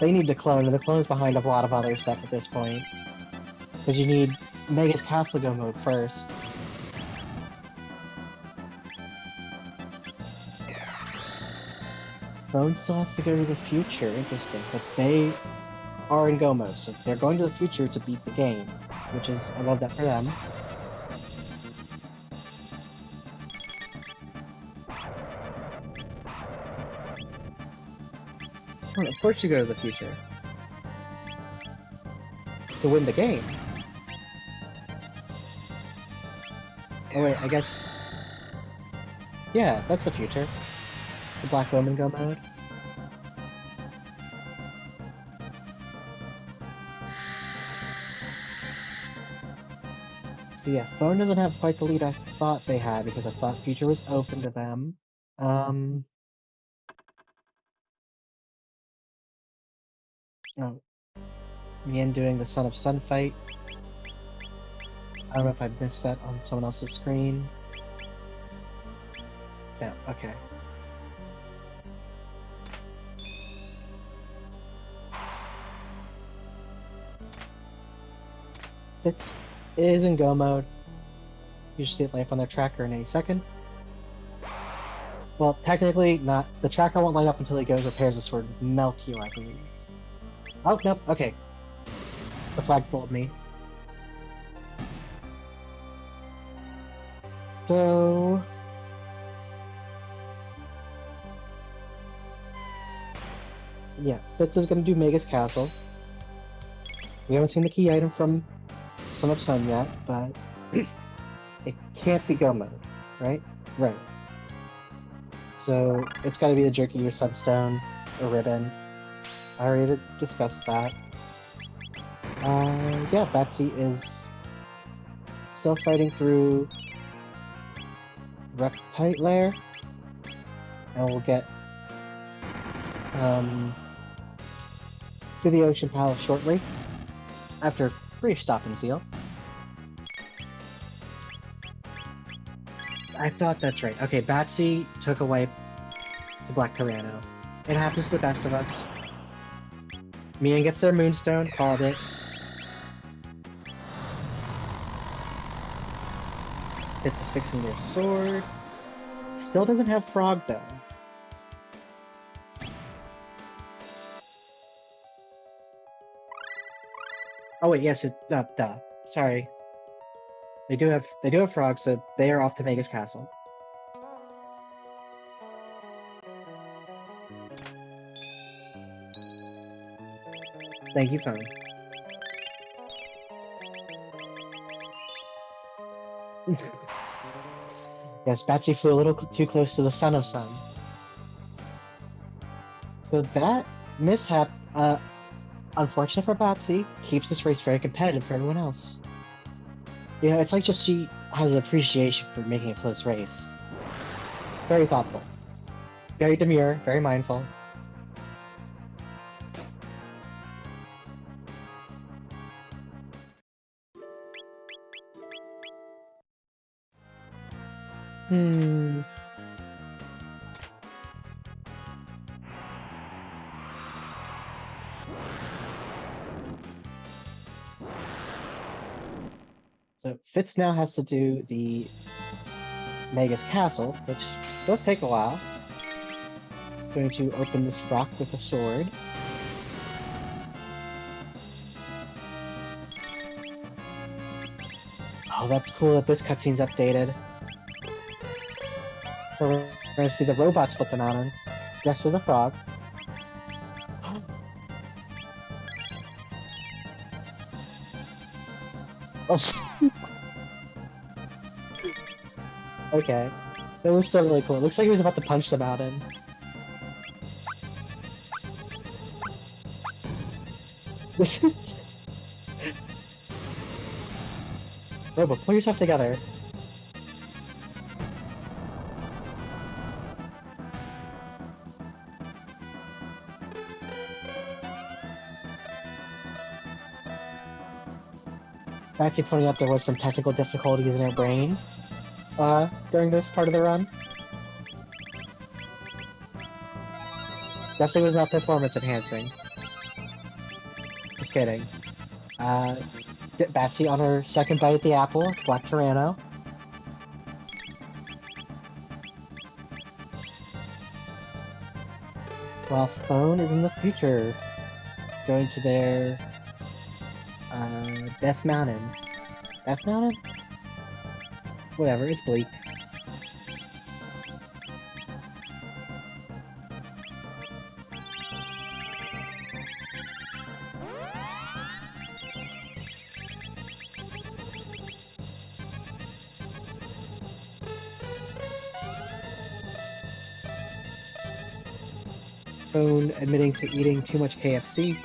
They need to clone, and the clone's behind a lot of other stuff at this point. Because you need Mega's Castle Go mode first. Phone still has to go to the future, interesting. But they are in Go mode, so they're going to the future to beat the game. Which is, I love that for them. Well, of course you go to the future. To win the game. Oh wait, I guess... Yeah, that's the future. The Black Woman Go mode. So yeah, Phone doesn't have quite the lead I thought they had, because I thought Future was open to them. Oh. Mian doing the Son of Sun fight. I don't know if I missed that on someone else's screen. Yeah, okay. Fitz is in Go mode. You should see it light up on their tracker in any second. Well, technically not. The tracker won't light up until he goes repairs the sword with Melchior, I believe. Oh, nope, okay. The flag fooled me. So... yeah, Fitz is gonna do Mega's Castle. We haven't seen the key item from Son of Sun yet, but it can't be Go mode, right? Right. So it's gotta be the Jerky or Sunstone or Ribbon. I already discussed that. Yeah, Batsy is still fighting through Reptite Lair, and we'll get to the Ocean Palace shortly, after a brief stop in Zeal. I thought that's right. Okay, Batsy took a wipe to Black Tyranno. It happens to the best of us. Mian gets their Moonstone, called it. Fitz is fixing their sword. Still doesn't have Frog, though. Oh wait, yes, duh. Sorry. They do have Frog, so they are off to Mega's Castle. Thank you, phone. Yes, Batsy flew a little too close to the Son of Sun. So that mishap, unfortunate for Batsy, keeps this race very competitive for everyone else. You know, it's like just she has an appreciation for making a close race. Very thoughtful. Very demure, very mindful. So Fitz now has to do the Mega's Castle, which does take a while. He's going to open this rock with a sword. Oh, that's cool that this cutscene's updated. So we're going to see the robots flip the mountain. Next was a frog. Oh. Okay. That was still really cool. It looks like he was about to punch the mountain. Robo, pull yourself together. Actually pointing out there was some technical difficulties in her brain during this part of the run. Definitely was not performance enhancing. Just kidding. Batsy on her second bite at the apple. Black Tyranno. While Phone is in the future, going to their Death Mountain. Death Mountain? Whatever, it's bleak. Phone admitting to eating too much KFC.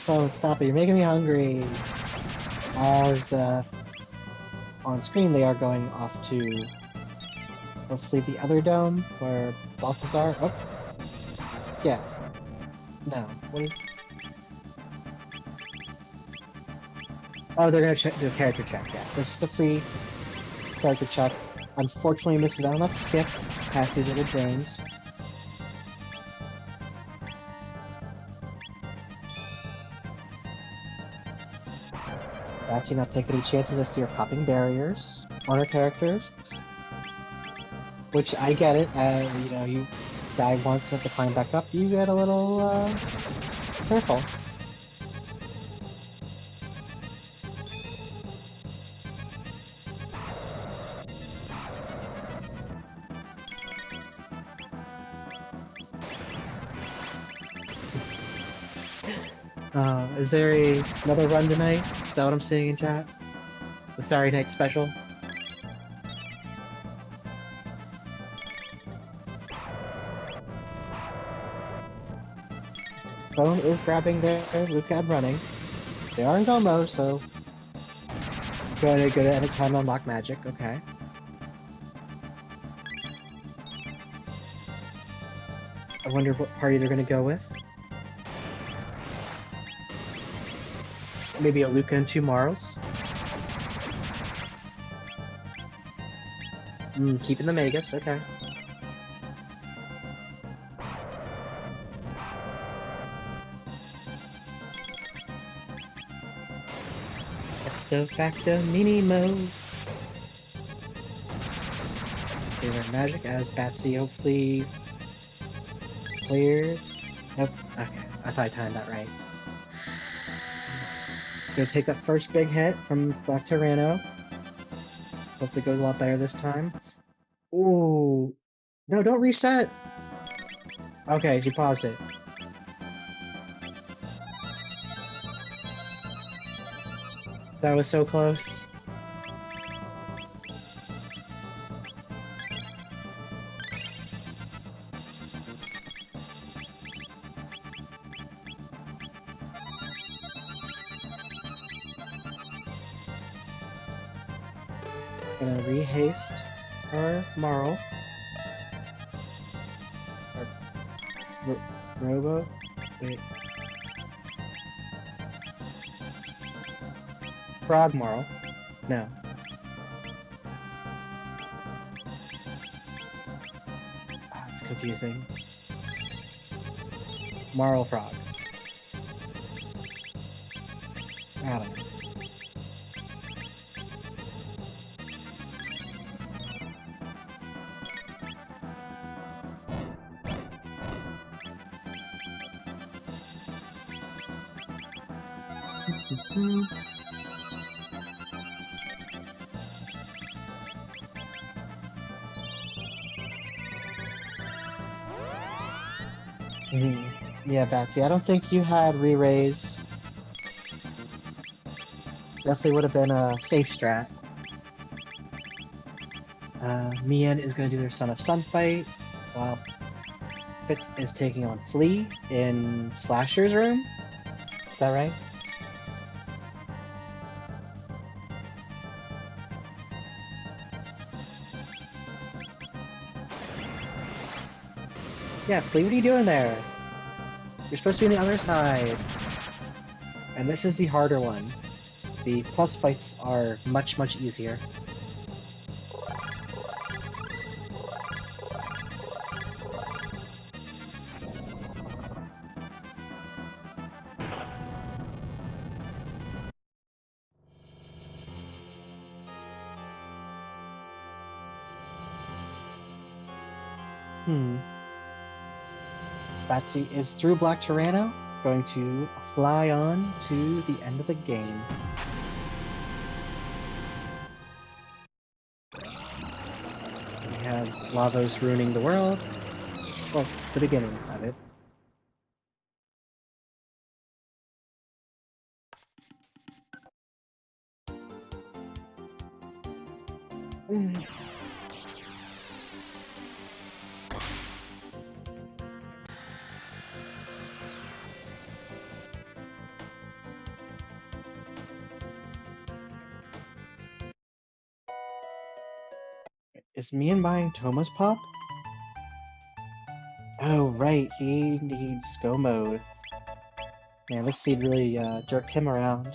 Oh, stop it, you're making me hungry. As on screen they are going off to hopefully the other dome where Balthazar. Oh, yeah. No. What is... Oh, they're gonna do a character check. Yeah, this is a free character check. Unfortunately, misses out on that skip past these other drones. Batsy not taking any chances. I see her popping barriers on her characters. Which, I get it. You know, you die once and have to climb back up. You get a little, careful. Is there another run tonight? Is that what I'm seeing in chat? The Saturday night special? Phone is grabbing their Lucad running. They are in go mode, so good at a time to unlock magic, okay. I wonder what party they're gonna go with. Maybe a Luca and 2 Marls. Keeping the Magus, okay. Ipso facto mini mode. Favorite magic as Batsy hopefully clears. Nope. Okay, I thought I timed that right. Gonna take that first big hit from Black Tyranno. Hopefully it goes a lot better this time. Ooh. No, don't reset! Okay, she paused it. That was so close. Gonna rehaste her Marl. Robo? Wait. Frog Marl? No. Ah, it's confusing. Marl Frog. I don't know. Yeah, Batsy, I don't think you had re-raise. Definitely would have been a safe strat. Mian is going to do their Son of Sun fight, while Fitz is taking on Flea in Slasher's room. Is that right? Yeah, Flea, what are you doing there? You're supposed to be on the other side. And this is the harder one. The plus fights are much, much easier. Batsy is through Black Tyranno, going to fly on to the end of the game. We have Lavos ruining the world. Well, the beginning of it. Is Mian buying Toma's Pop? Oh, right, he needs Go Mode. Man, this seed really jerked him around.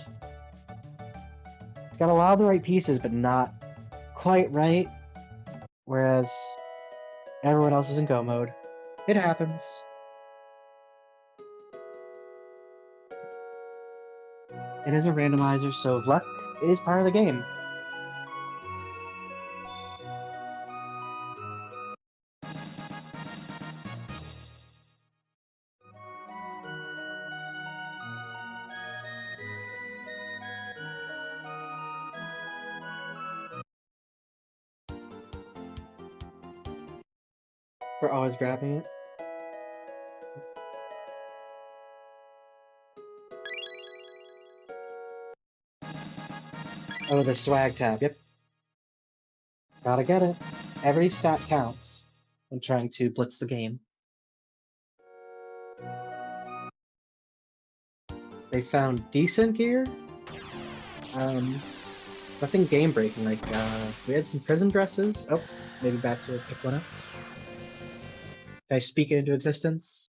He's got a lot of the right pieces, but not quite right. Whereas everyone else is in Go Mode. It happens. It is a randomizer, so luck is part of the game. We're always grabbing it. Oh, the swag tab, yep. Gotta get it. Every stat counts when trying to blitz the game. They found decent gear. Nothing game breaking. Like we had some prism dresses. Oh, maybe Batsy will pick one up. Can I speak it into existence?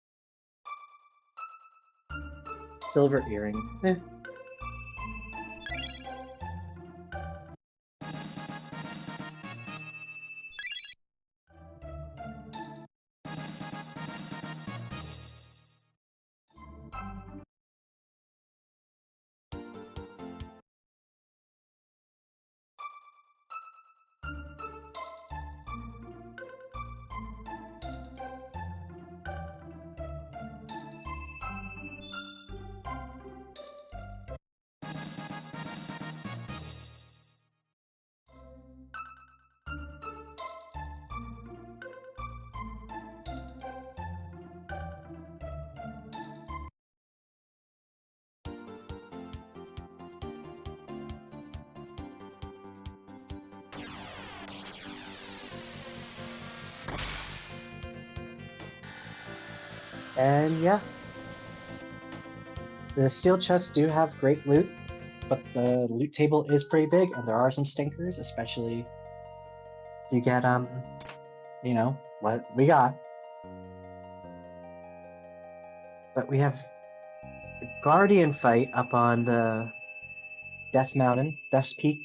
Silver earring. Eh. And yeah, the steel chests do have great loot, but the loot table is pretty big, and there are some stinkers, especially if you get you know what we got. But we have the Guardian fight up on the Death Mountain, Death's Peak.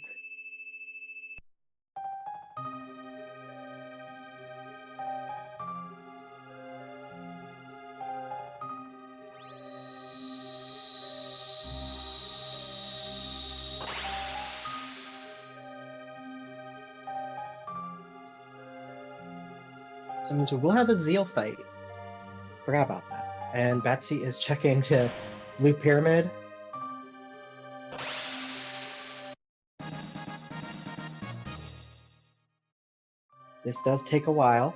So it means we will have a Zeal fight. Forgot about that. And Batsy is checking to Blue Pyramid. This does take a while.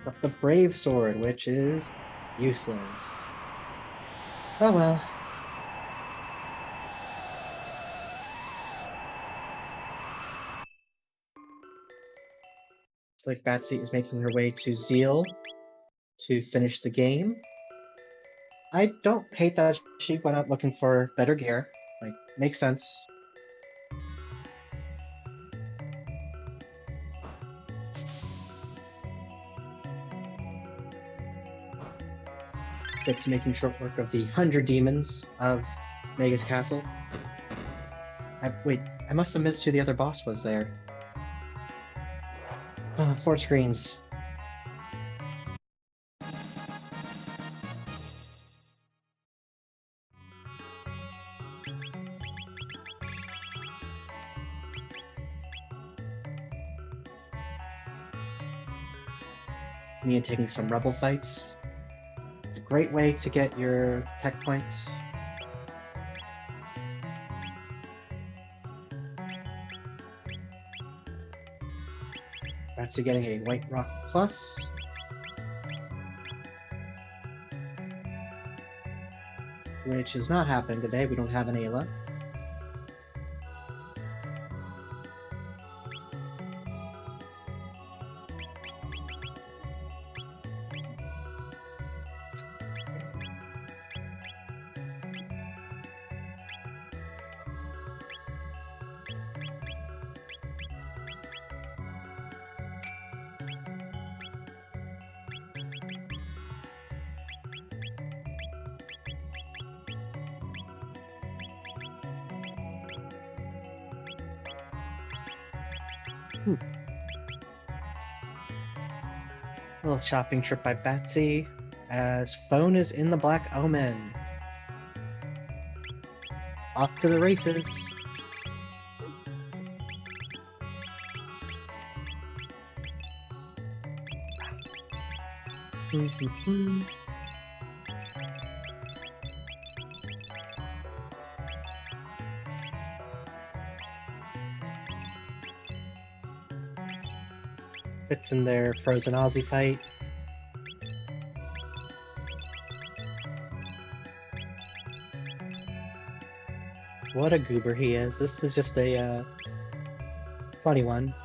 But the Brave Sword, which is useless. Oh well. It's like Batsy is making her way to Zeal to finish the game. I don't hate that she went out looking for better gear. Like, makes sense. Fitz making short work of the 100 demons of Mega's castle. Wait, I must have missed who the other boss was there. 4 screens. Me and taking some rebel fights. It's a great way to get your tech points. Batsy getting a White Rock Plus. Which has not happened today. We don't have an Ayla. A little shopping trip by Batsy, as phone is in the Black Omen. Off to the races. Fits in their Frozen Aussie fight. What a goober he is. This is just a funny one.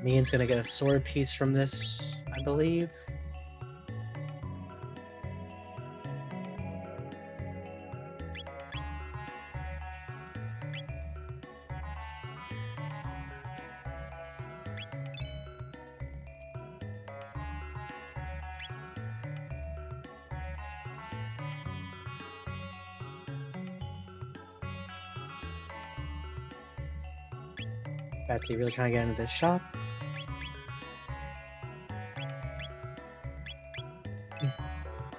Mian's gonna get a sword piece from this, I believe. Batsy really trying to get into this shop.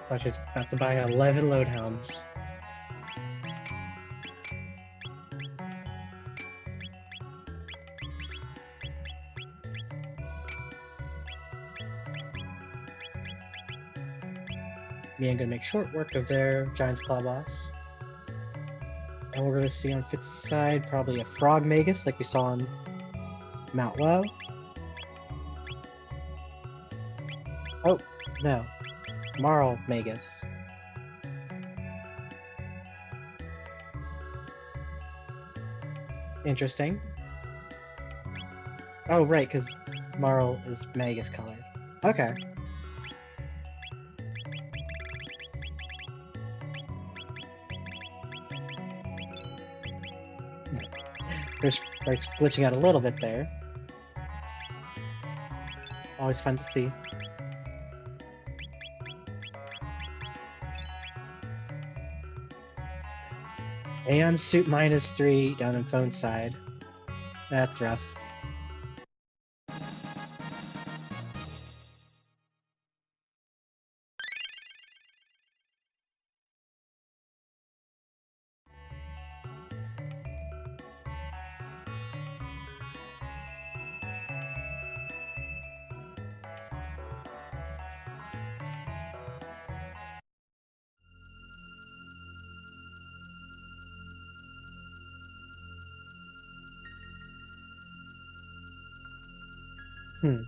Thought she's about to buy 11 load helms. Mian gonna make short work of their Giant's Claw boss. And we're gonna see on Fitz's side probably a Frog Magus like we saw on Mount Low. Oh, no. Marl Magus. Interesting. Oh, right, because Marl is Magus colored. Okay. There's sprites glitching out a little bit there. Always fun to see. Aeon suit -3 down in phone side. That's rough. Decent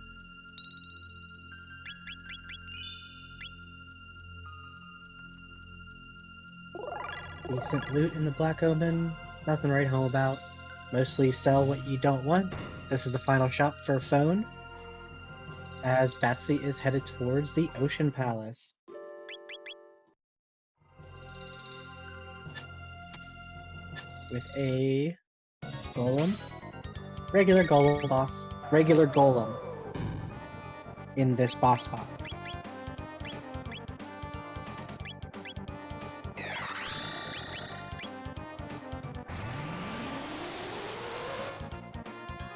loot in the Black Omen. Nothing to write home about. Mostly sell what you don't want. This is the final shop for a phone, as Batsy is headed towards the Ocean Palace. With a golem. Regular golem boss. Regular golem. In this boss spot.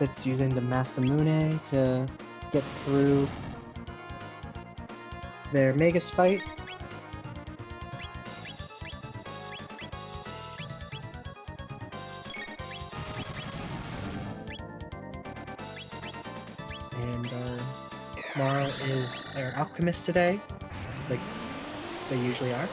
It's using the Masamune to get through their Magus fight. And tomorrow is our alchemist today, like they usually are.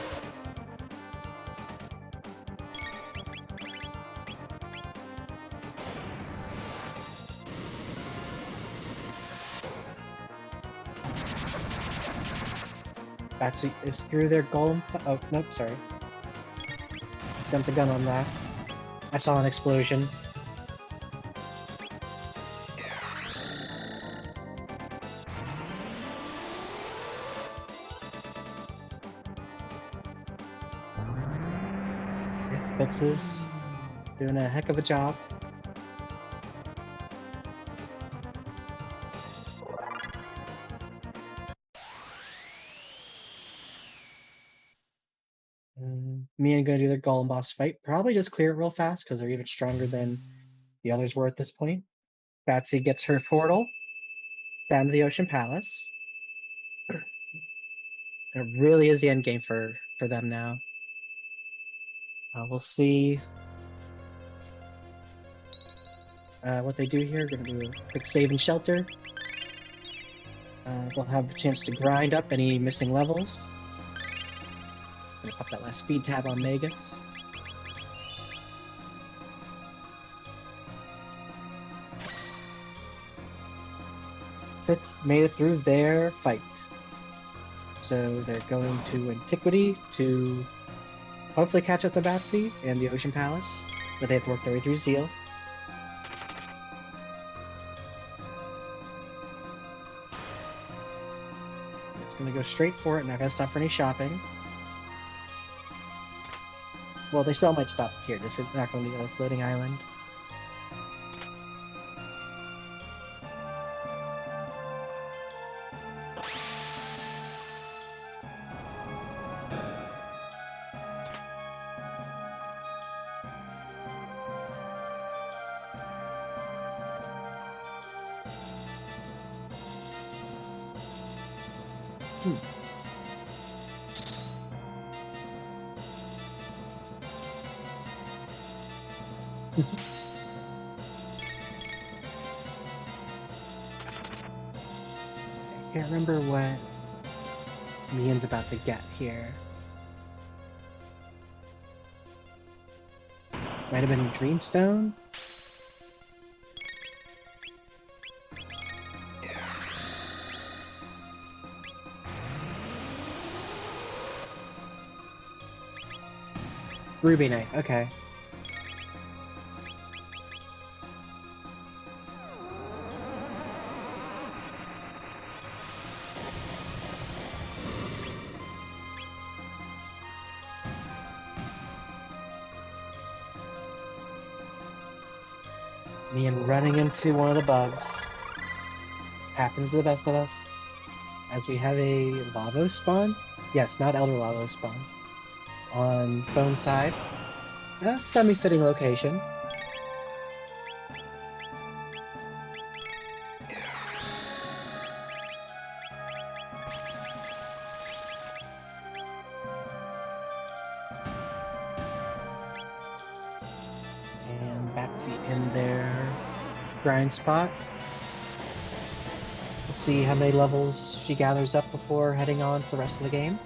Batsy is through their golem. Oh, nope, sorry. Jumped the gun on that. I saw an explosion. Fitz is doing a heck of a job. Mian gonna do their golem boss fight. Probably just clear it real fast because they're even stronger than the others were at this point. Batsy gets her portal down to the Ocean Palace. It really is the end game for them now. We'll see what they do here. Gonna do a quick save and shelter. They'll have a chance to grind up any missing levels. Gonna pop that last speed tab on Magus. Fitz made it through their fight. So they're going to Antiquity to hopefully catch up to Batsy and the Ocean Palace, but they have to work their way through Zeal. It's going to go straight for it, not going to stop for any shopping. Well, they still might stop here. They're not going to the other floating island. I can't remember what Mian's about to get here. Might have been Dreamstone? Ruby Knife, okay. Mian running into one of the bugs. Happens to the best of us. As we have a Lavo spawn? Yes, not Elder Lavo spawn. On phone side. A semi-fitting location. And Batsy in their grind spot. We'll see how many levels she gathers up before heading on for the rest of the game.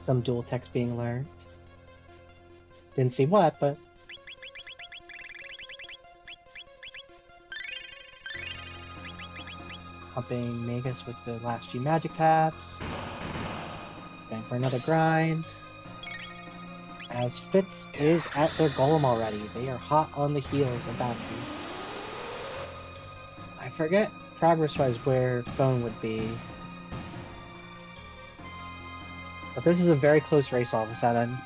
Some dual text being learned. Didn't see what, but... Pumping Magus with the last few magic tabs. Going for another grind. As Fitz is at their golem already. They are hot on the heels of Batsy. I forget progress-wise where Phone would be. But this is a very close race all of a sudden.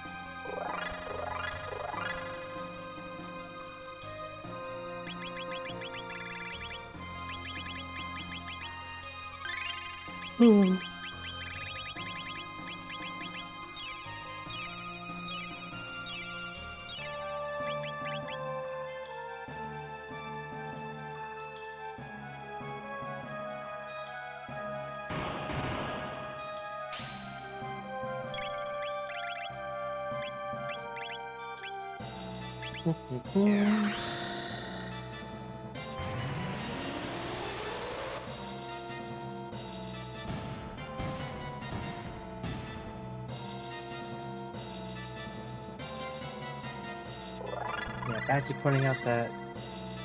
Yeah, Batsy pointing out that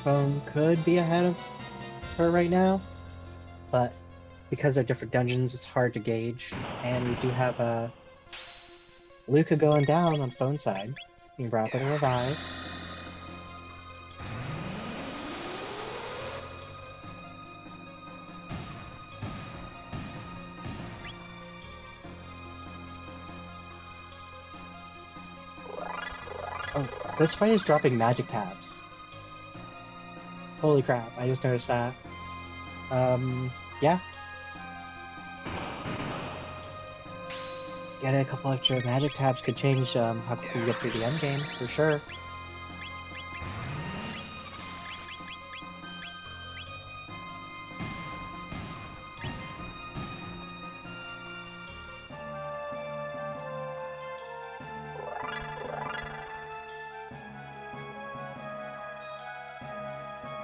Phone could be ahead of her right now, but because they're different dungeons, it's hard to gauge. And we do have Luca going down on Phone's side, being brought up with a revive. Oh, this fight is dropping magic tabs. Holy crap, I just noticed that. Yeah. Getting a couple extra magic tabs could change how quickly we get through the end game, for sure.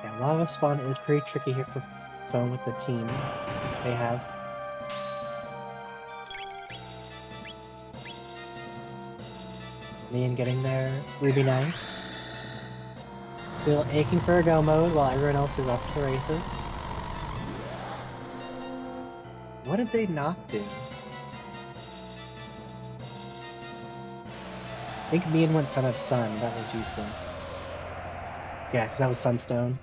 Yeah, Lava Spawn is pretty tricky here for Phone with the team they have. Mian getting their Ruby Knife. Still aching for a go mode while everyone else is off to the races. What did they not do? I think Mian went Son of Sun, that was useless. Yeah, because that was Sunstone.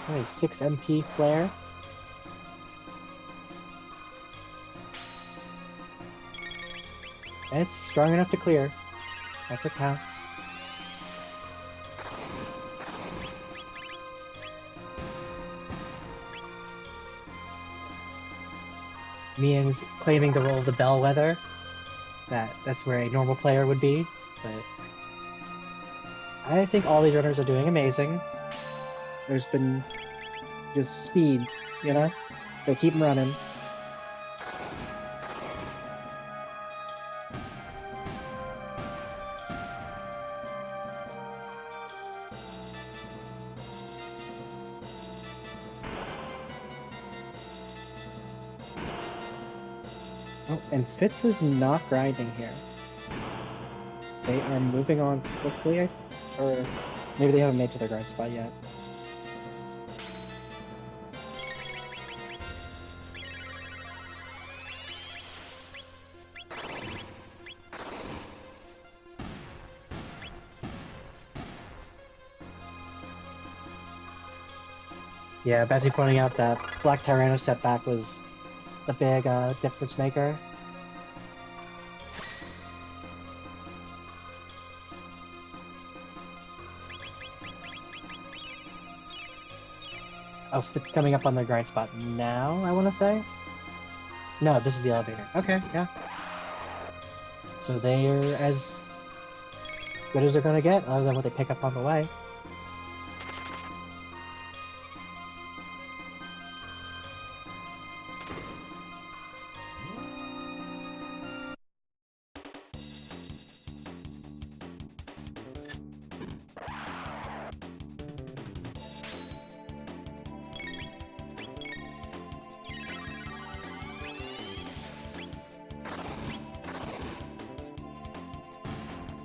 Only 6 MP flare. And it's strong enough to clear. That's what counts. Mian's claiming the role of the bellwether. That's where a normal player would be, but I think all these runners are doing amazing. There's been just speed, you know? They keep running. Oh, and Fitz is not grinding here. They are moving on quickly, or maybe they haven't made to their grind spot yet. Yeah, Betsy pointing out that Black Tyranno setback was the big difference maker. Oh, Fitz coming up on the grind spot now, I want to say? No, this is the elevator. Okay, yeah. So they're as good as they're going to get, other than what they pick up on the way.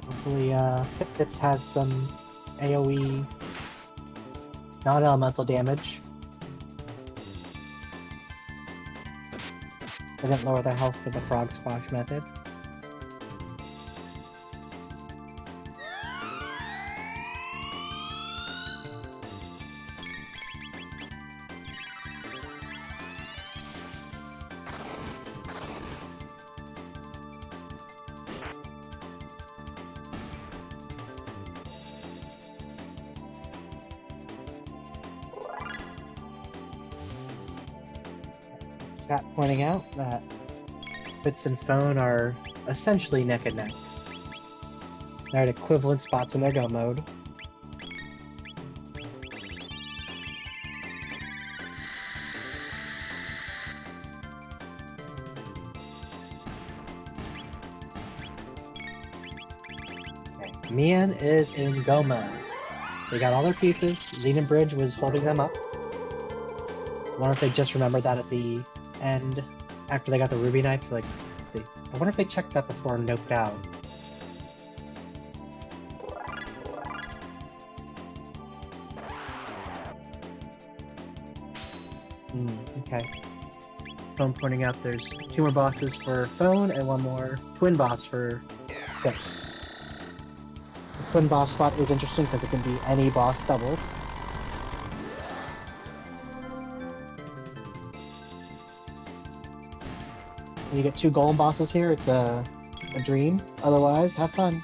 Hopefully, Fitz has some AoE non-elemental damage. I didn't lower the health with the frog squash method. Chat pointing out that Fitz and Phone are essentially neck and neck. They're at equivalent spots in their go mode. Okay. Mian is in go mode. They got all their pieces. Xenobridge was holding them up. I wonder if they just remembered that at the end after they got the ruby knife. Like, I wonder if they checked that before noped out. Okay. Phone pointing out there's 2 more bosses for Phone and 1 more twin boss for Fitz. The twin boss spot is interesting because it can be any boss double. When you get 2 golem bosses here, it's a dream. Otherwise, have fun.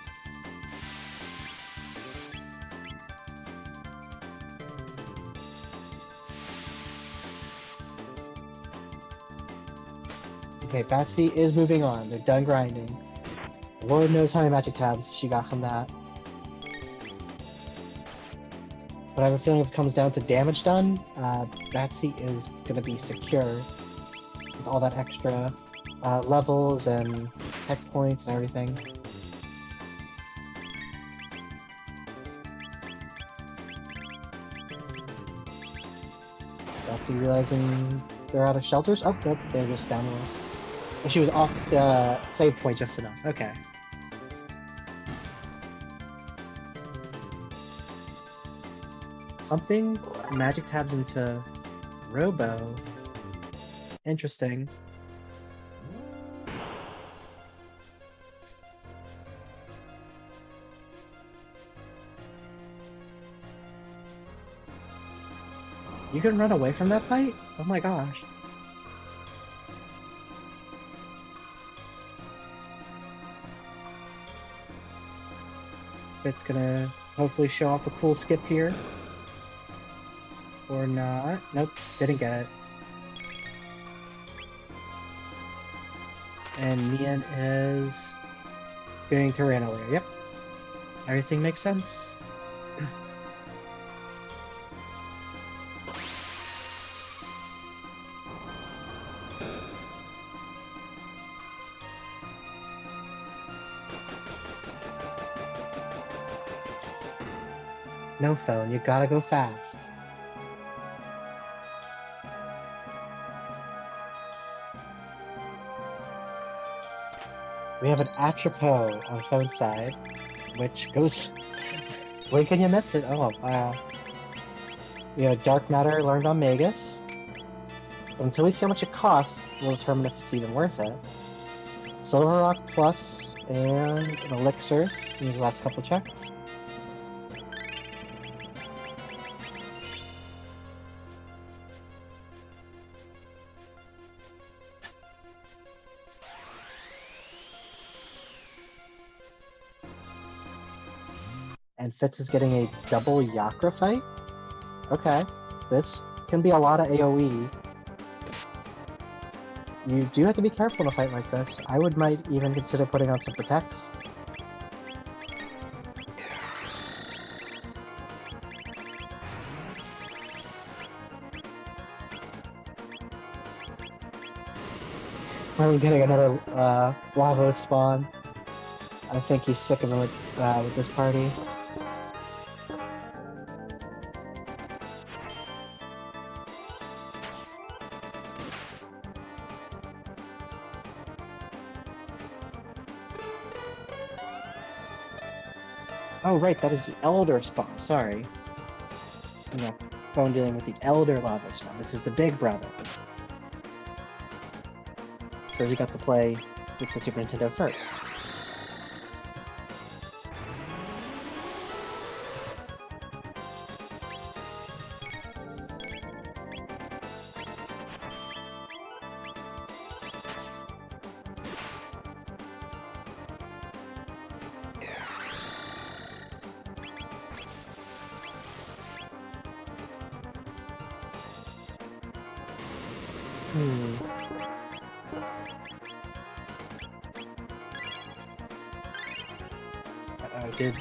Okay, Batsy is moving on. They're done grinding. Lord knows how many magic tabs she got from that. But I have a feeling if it comes down to damage done, Batsy is going to be secure with all that extra levels and tech points and everything. Batsy realizing they're out of shelters? Oh, nope, they're just down the list. And she was off the save point just enough. Okay. Pumping magic tabs into Robo. Interesting. You can run away from that fight? Oh my gosh. It's gonna hopefully show off a cool skip here. Or not. Nope, didn't get it. And Mian is going to rando there. Yep. Everything makes sense. No Phone, you gotta go fast. We have an Atropos on Phone's side, which goes... When can you miss it? Oh, we have a Dark Matter learned on Magus. But until we see how much it costs, we'll determine if it's even worth it. Silver Rock Plus and an Elixir in these last couple checks. And Fitz is getting a double Yakra fight? Okay. This can be a lot of AoE. You do have to be careful in a fight like this. I might even consider putting on some protects. I'm getting another Lavo spawn. I think he's sick of it with this party. Oh, right, that is the Elder spawn. Sorry. I'm not phone dealing with the Elder Lava spawn. This is the big brother. So you got to play with the Super Nintendo first. Uh-oh, did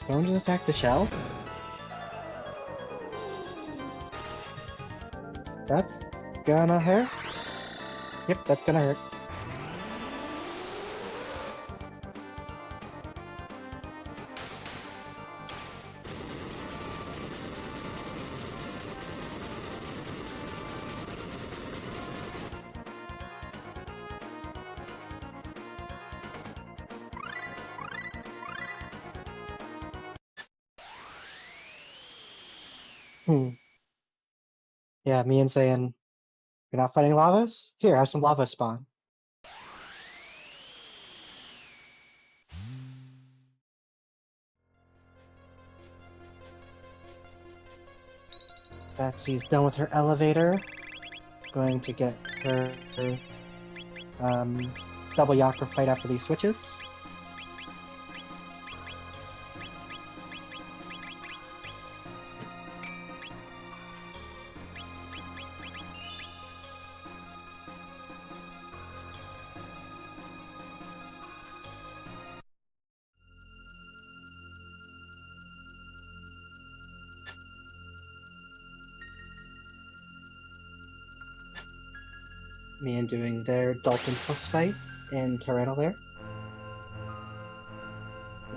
Bone just attack the shell? That's gonna hurt. Yep, that's gonna hurt. Yeah, mian saying, "You're not fighting lavas? Here, have some lava spawn." Batsy's done with her elevator. Going to get her double Yakra fight after these switches. Mian doing their Dalton Plus fight in Tyranno there.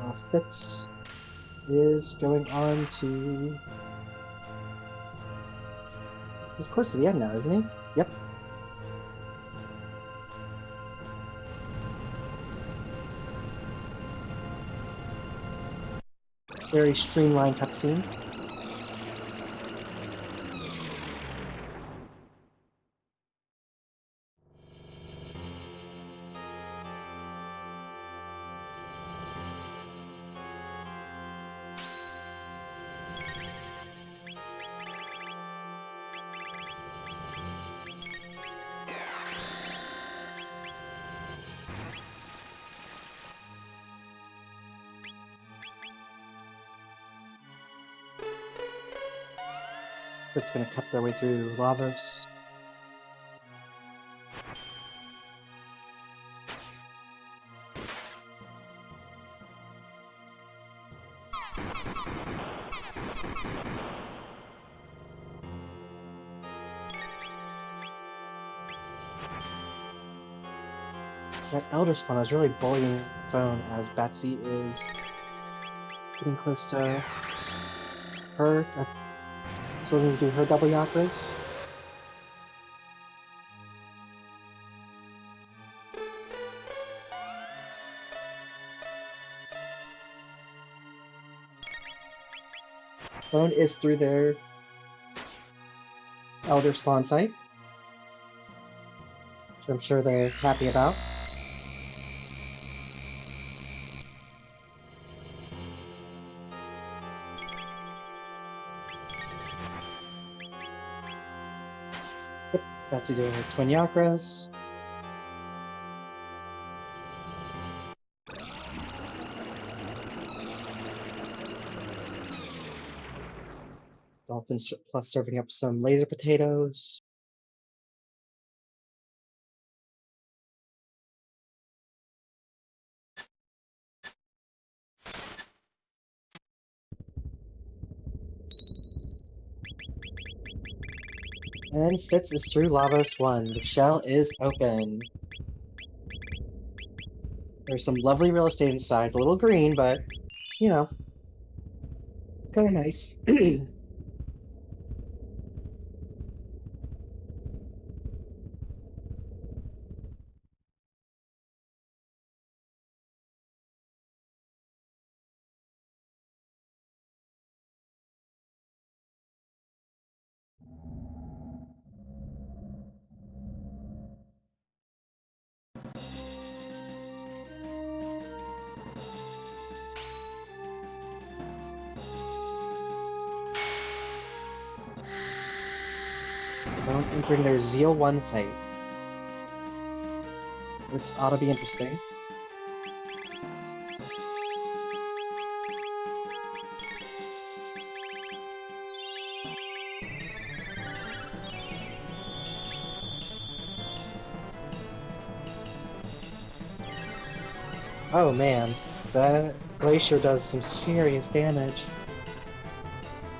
While Fitz is going on to... He's close to the end now, isn't he? Yep. Very streamlined cutscene. That's gonna cut their way through Lavos. That Elder Spawn is really bullying phone as Batsy is getting close to her. So we're gonna do her double Yakras. Phone is through their Elder Spawn fight, which I'm sure they're happy about. Yep, Batsy doing her twin Yakras. Dalton plus serving up some laser potatoes. And Fitz is through Lavos 1. The shell is open. There's some lovely real estate inside. A little green, but, you know, it's kind of nice. entering their Zeal 1 fight. This ought to be interesting. Oh man, that glacier does some serious damage.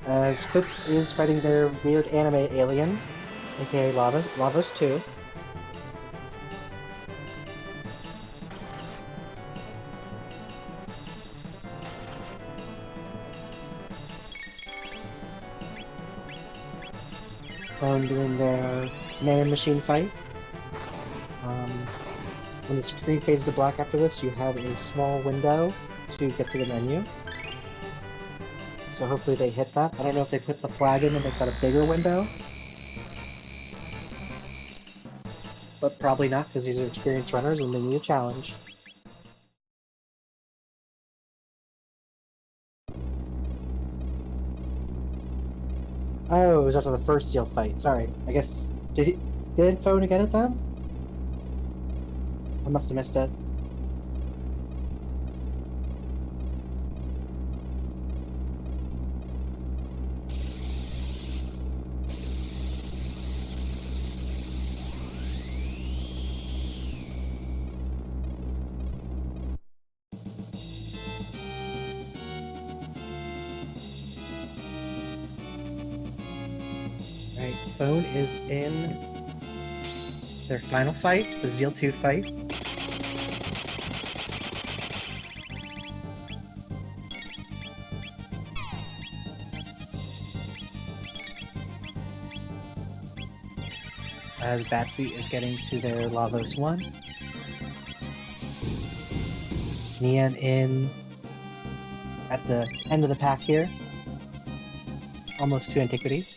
As Fitz is fighting their weird anime alien, aka Lavos 2. Doing their man-machine fight. When the screen fades to black after this, you have a small window to get to the menu. So hopefully they hit that. I don't know if they put the flag in and they've got a bigger window. But probably not, because these are experienced runners and they need a challenge. Oh, it was after the first seal fight. Sorry. I guess... Did Phone get it then? I must have missed it. Alright, Phone is in their final fight, the Zeal 2 fight. As Batsy is getting to their Lavos 1. Mian in at the end of the pack here. Almost to Antiquity.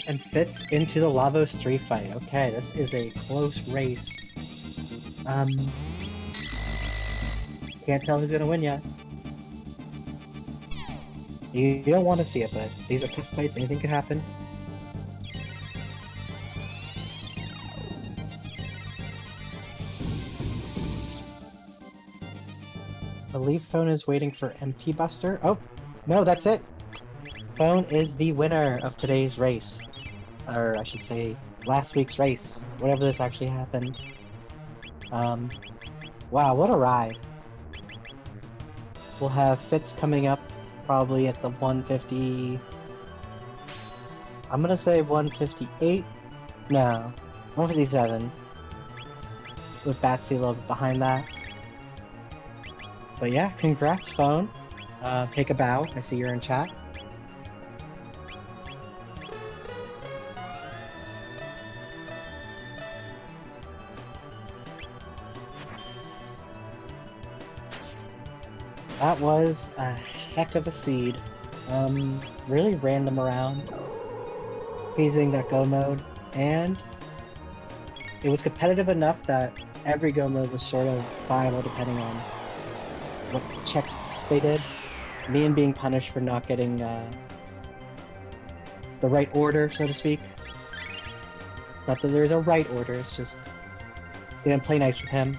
And Fitz into the Lavos 3 fight. Okay, this is a close race. Can't tell who's gonna win yet. You don't want to see it, but these are tough fights, anything could happen. I believe Phone is waiting for MP Buster. Oh, no, that's it! Phone is the winner of today's race. Or I should say, last week's race. Whatever this actually happened. Wow, what a ride. We'll have Fitz coming up probably at the 150... I'm gonna say 158? No, 157. With Batsy a little bit behind that. But yeah, congrats, Phone. Take a bow. I see you're in chat. That was a heck of a seed. Really random around. Phasing that go mode, and it was competitive enough that every go mode was sort of viable depending on what checks they did. Mian being punished for not getting the right order, so to speak. Not that there's a right order, it's just didn't play nice with him.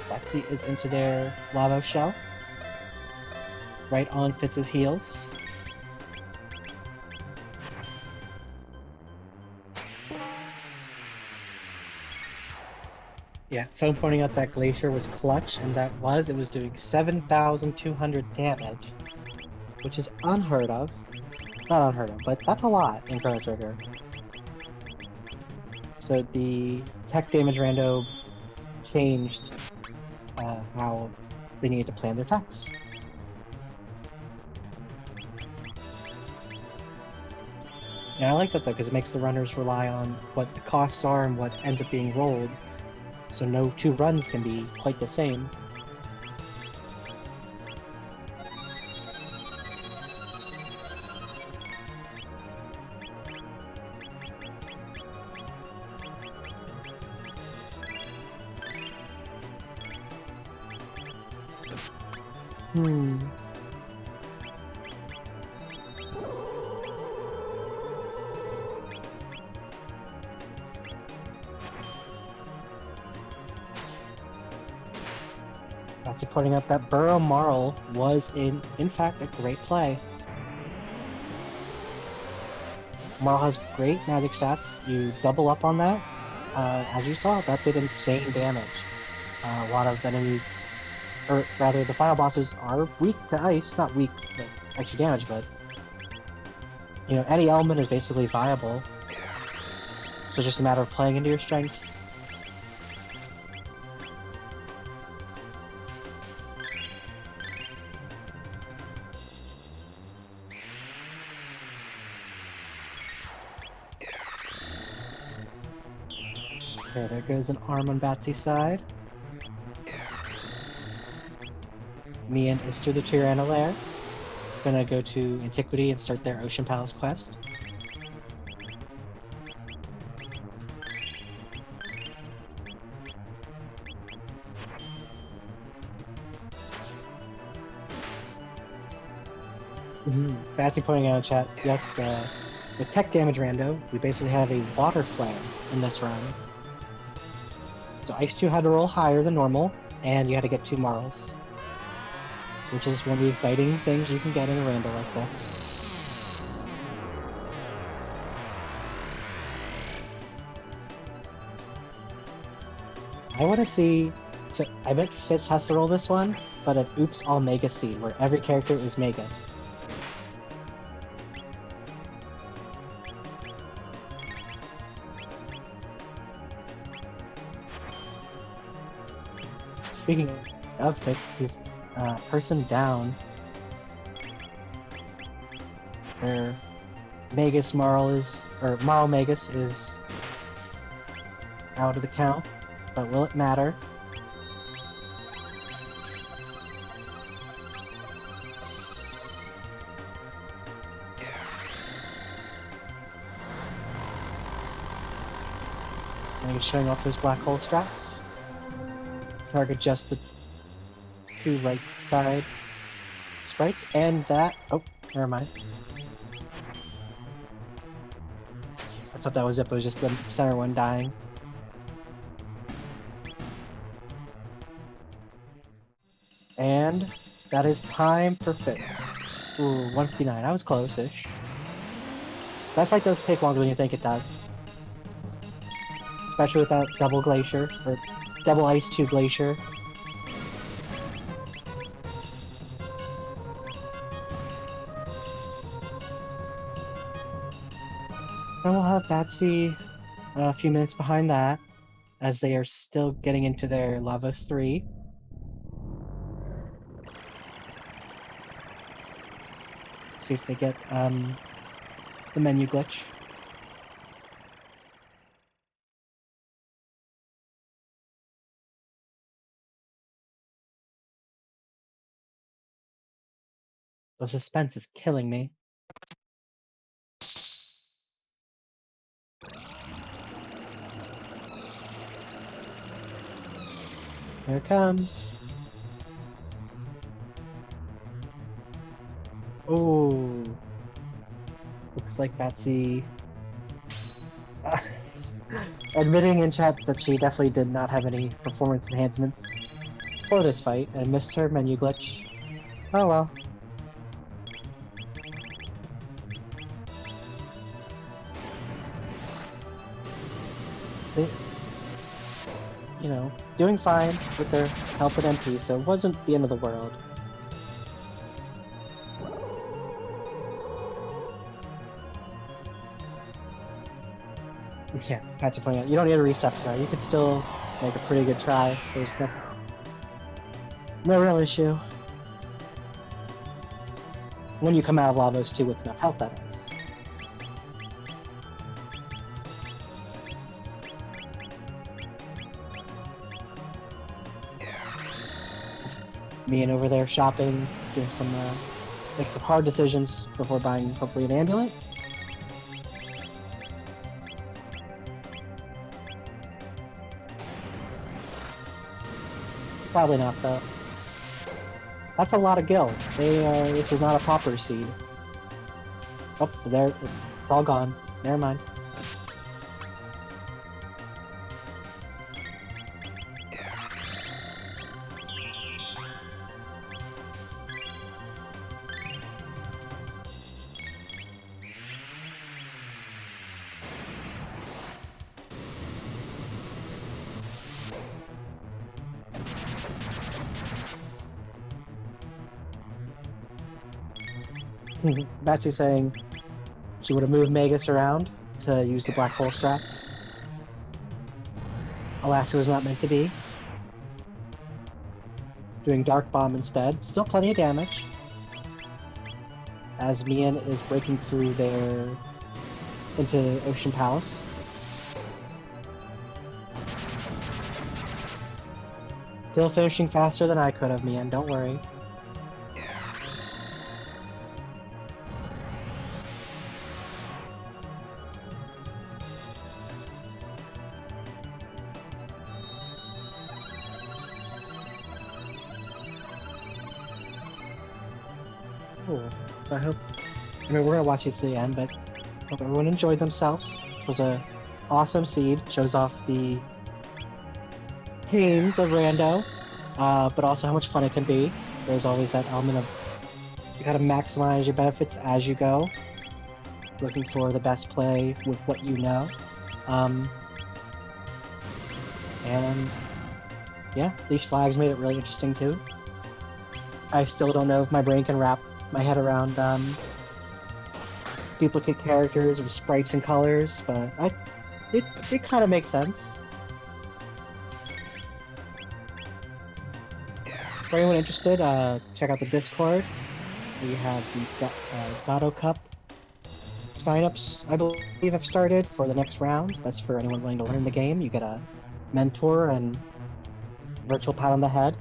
Batsy is into their lava shell. Right on Fitz's heels. Yeah, Phone pointing out that Glacier was clutch, and it was doing 7,200 damage. Which is unheard of. Not unheard of, but that's a lot in Chrono Trigger. So the tech damage rando changed how they needed to plan their attacks. Yeah, I like that though, because it makes the runners rely on what the costs are and what ends up being rolled. So no two runs can be quite the same. That's pointing out that Burrow Marl was in fact a great play. Marl has great magic stats. You double up on that. As you saw, that did insane damage. A lot of enemies, or rather, the final bosses are weak to ice. Not weak, like extra damage, but you know, any element is basically viable. So it's just a matter of playing into your strengths. Okay, there goes an arm on Batsy's side. Mian is through the Tirana lair. Gonna go to Antiquity and start their Ocean Palace quest. Batsy pointing out in chat, yes, the tech damage rando, we basically have a water flame in this run. So Ice 2 had to roll higher than normal, and you had to get 2 Marls. Which is one of the exciting things you can get in a rando like this. I want to see... So, I bet Fitz has to roll this one, but an Oops All Mega Seed, where every character is Megas. Speaking of Fitz, he's person down. Their Magus Marl is, or Marl Magus is out of the count, but will it matter? And he's showing off his black hole strats. Target just the 2 right side sprites, and that... Oh, never mind. I thought that was it, but it was just the center one dying. And that is time for Fitz. Ooh, 159. I was close-ish. That fight does take longer than you think it does. Especially with that double glacier, or double ice 2 glacier. And we'll have Batsy a few minutes behind that, as they are still getting into their Lavos 3. See if they get the menu glitch. The suspense is killing me. Here it comes. Oh, looks like Batsy admitting in chat that she definitely did not have any performance enhancements for this fight and missed her menu glitch. Oh well. They, you know, doing fine with their help with MP, so it wasn't the end of the world. Yeah, that's your point. You don't need a reset for that. You could still make a pretty good try. There's no real issue. When you come out of Lavos 2 with enough health, that is. Mian over there shopping, doing some make some hard decisions before buying hopefully an amulet. Probably not though. That's a lot of gil. This is not a pauper seed. Oh, there, it's all gone. Never mind. Batsy saying she would have moved Magus around to use the black hole strats. Alas, it was not meant to be. Doing Dark Bomb instead. Still plenty of damage. As Mian is breaking through there into Ocean Palace. Still finishing faster than I could have, Mian, don't worry. Cool. So I mean, we're gonna watch these to the end, but hope everyone enjoyed themselves. It was a awesome seed. Shows off the pains of rando, but also how much fun it can be. There's always that element of you gotta maximize your benefits as you go, looking for the best play with what you know. And yeah, these flags made it really interesting too. I still don't know if my brain can wrap my head around duplicate characters with sprites and colors, but it kind of makes sense. For anyone interested, check out the Discord. We have the Gato Cup signups, I believe, have started for the next round. That's for anyone willing to learn the game. You get a mentor and virtual pat on the head.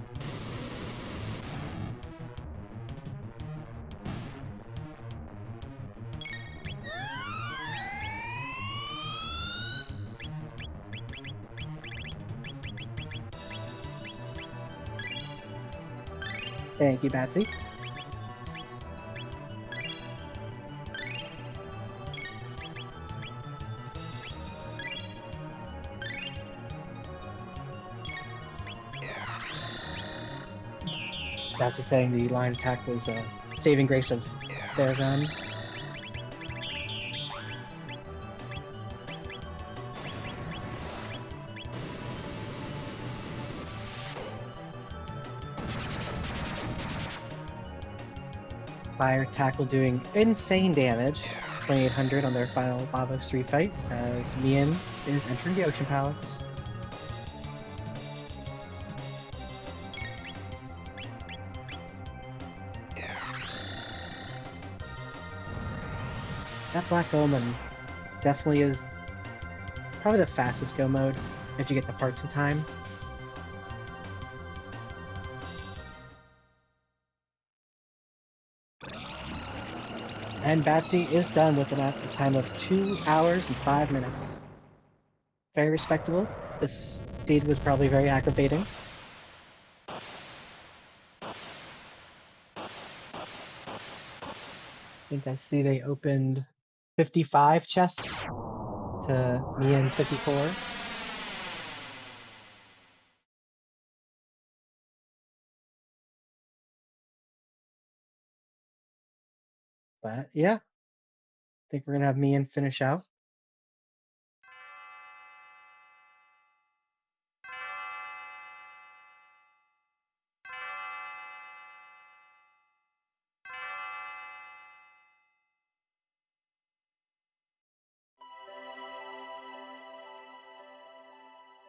Thank you, Batsy. Batsy saying the line attack was a saving grace of their run. Fire Tackle doing insane damage, 2800 on their final Lavos 3 fight, as Mian is entering the Ocean Palace. That Black Omen definitely is probably the fastest go mode if you get the parts in time. And Batsy is done with a time of 2 hours and 5 minutes. Very respectable. This deed was probably very aggravating. I think I see they opened 55 chests to Mian's 54. But yeah, I think we're gonna have Mian finish out.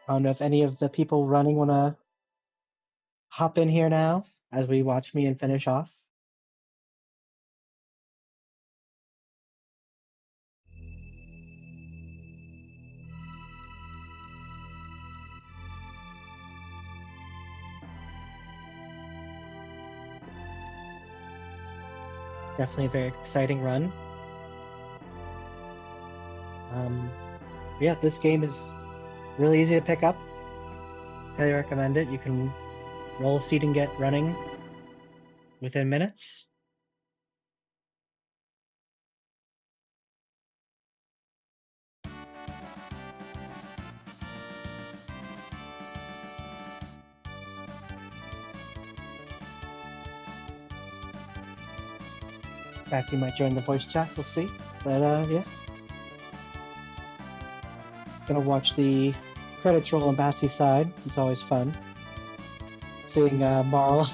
I don't know if any of the people running wanna hop in here now as we watch Mian finish off. Definitely a very exciting run. Yeah, this game is really easy to pick up. Highly recommend it. You can roll a seed and get running within minutes. Batsy might join the voice chat, we'll see. But yeah. Gonna watch the credits roll on Batsy's side. It's always fun. Seeing Marl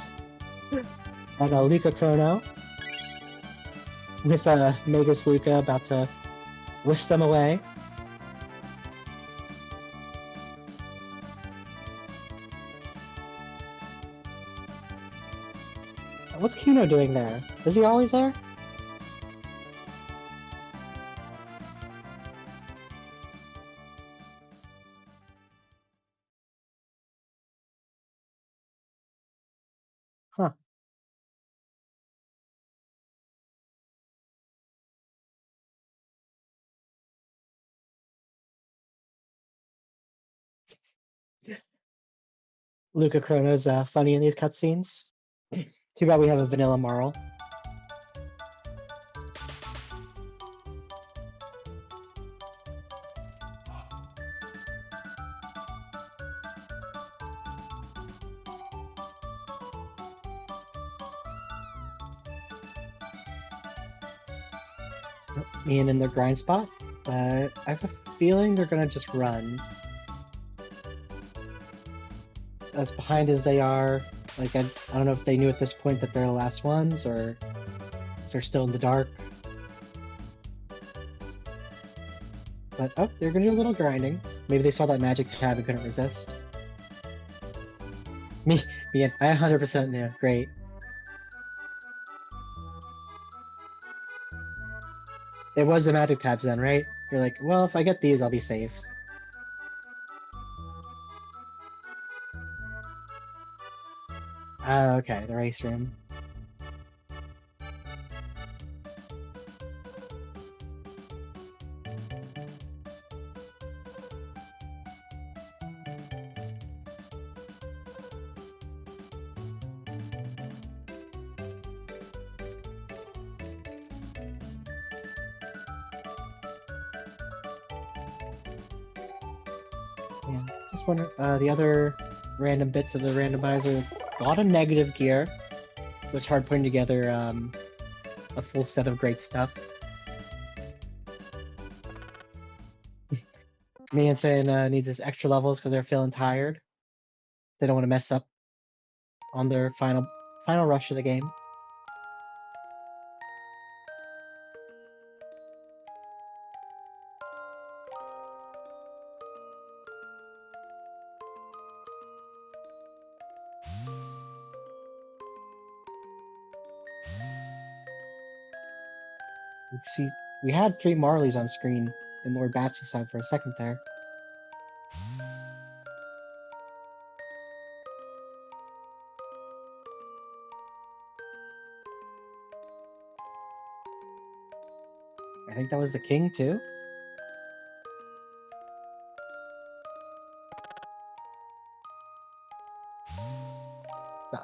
and Luca Chrono with Magus Luca about to whisk them away. What's Kuno doing there? Is he always there? Huh. Luca Chrono's funny in these cutscenes. Too bad we have a vanilla Marl. Mian in their grind spot, but I have a feeling they're gonna just run. As behind as they are, like I don't know if they knew at this point that they're the last ones or if they're still in the dark. But oh, they're gonna do a little grinding. Maybe they saw that magic tab and couldn't resist. Mian, I 100% knew. Great. It was the magic tabs then, right? You're like, well, if I get these, I'll be safe. Oh, okay, the Restream. Yeah, just wonder, the other random bits of the randomizer got a negative gear. It was hard putting together a full set of great stuff. Mian saying needs his extra levels because they're feeling tired. They don't want to mess up on their final rush of the game. You see, we had 3 Marleys on screen in Lord Batsy's side for a second there. I think that was the king too.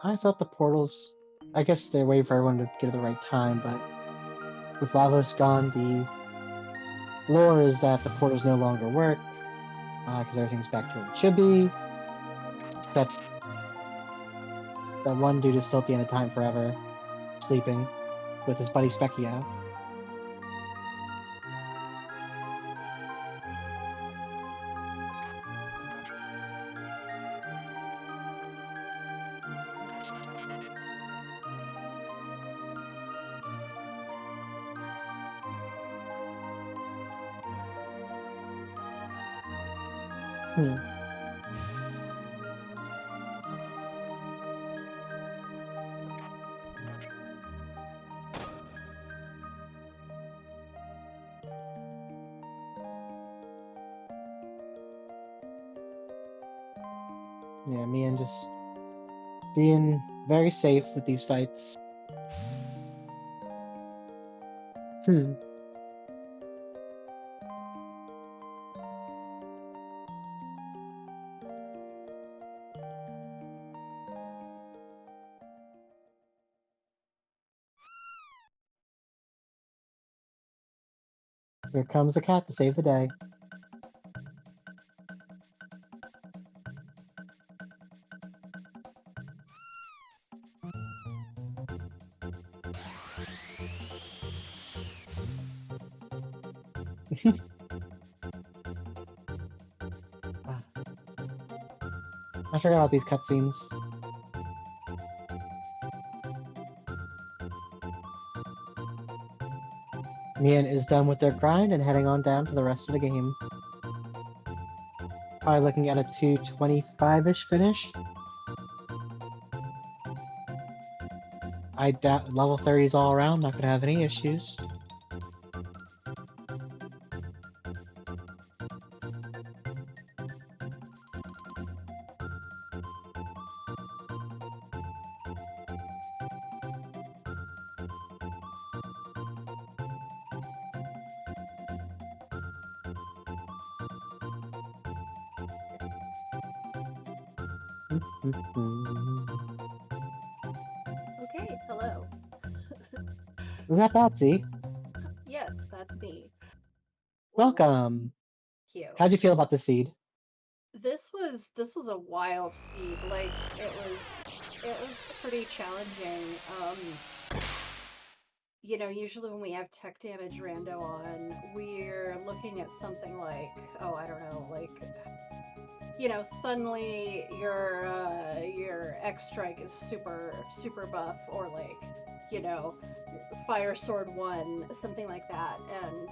I thought the portals, I guess they're waiting for everyone to get at the right time, but with Lavos gone, the lore is that the portals no longer work, because everything's back to where it should be, except that one dude is still at the end of time forever, sleeping with his buddy Specchio. Yeah, Mian just being very safe with these fights. Hmm. Here comes the cat to save the day. I forgot about these cutscenes. Mian is done with their grind and heading on down to the rest of the game. Probably looking at a 2:25-ish finish. I doubt level 30s all around, not gonna have any issues. Okay, hello. Is that Batsy? Yes, that's me. Welcome. Cute. How'd you feel about the seed? This was a wild seed. Like it was pretty challenging. Usually when we have tech damage rando on, we're looking at something like, oh, I don't know, like suddenly your X strike is super buff, or like, fire sword 1, something like that. And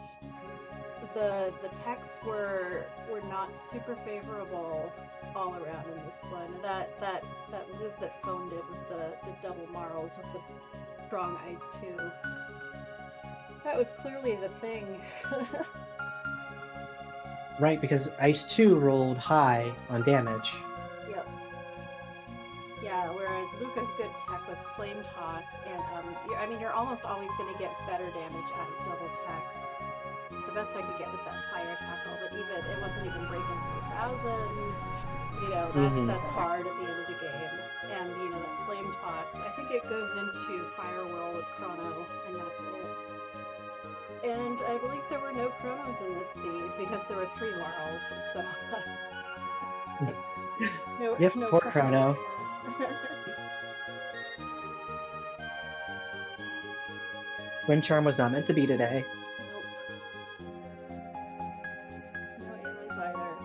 the techs were not super favorable all around in this one. That move that Phone did with the double marls with the strong ice 2, that was clearly the thing. Right, because Ice 2 rolled high on damage. Yep. Yeah, whereas Luca's good tech was Flame Toss, and you're almost always going to get better damage out of double techs. The best I could get was that fire tackle, but it wasn't even breaking 3,000. That's hard at the end of the game. And that Flame Toss, I think it goes into Fire Whirl with Chrono, and that's it. And I believe there were no Chronos in this seed because there were 3 Marls, so Yep, no poor Chrono. Wind Charm was not meant to be today. Nope. No Aries either.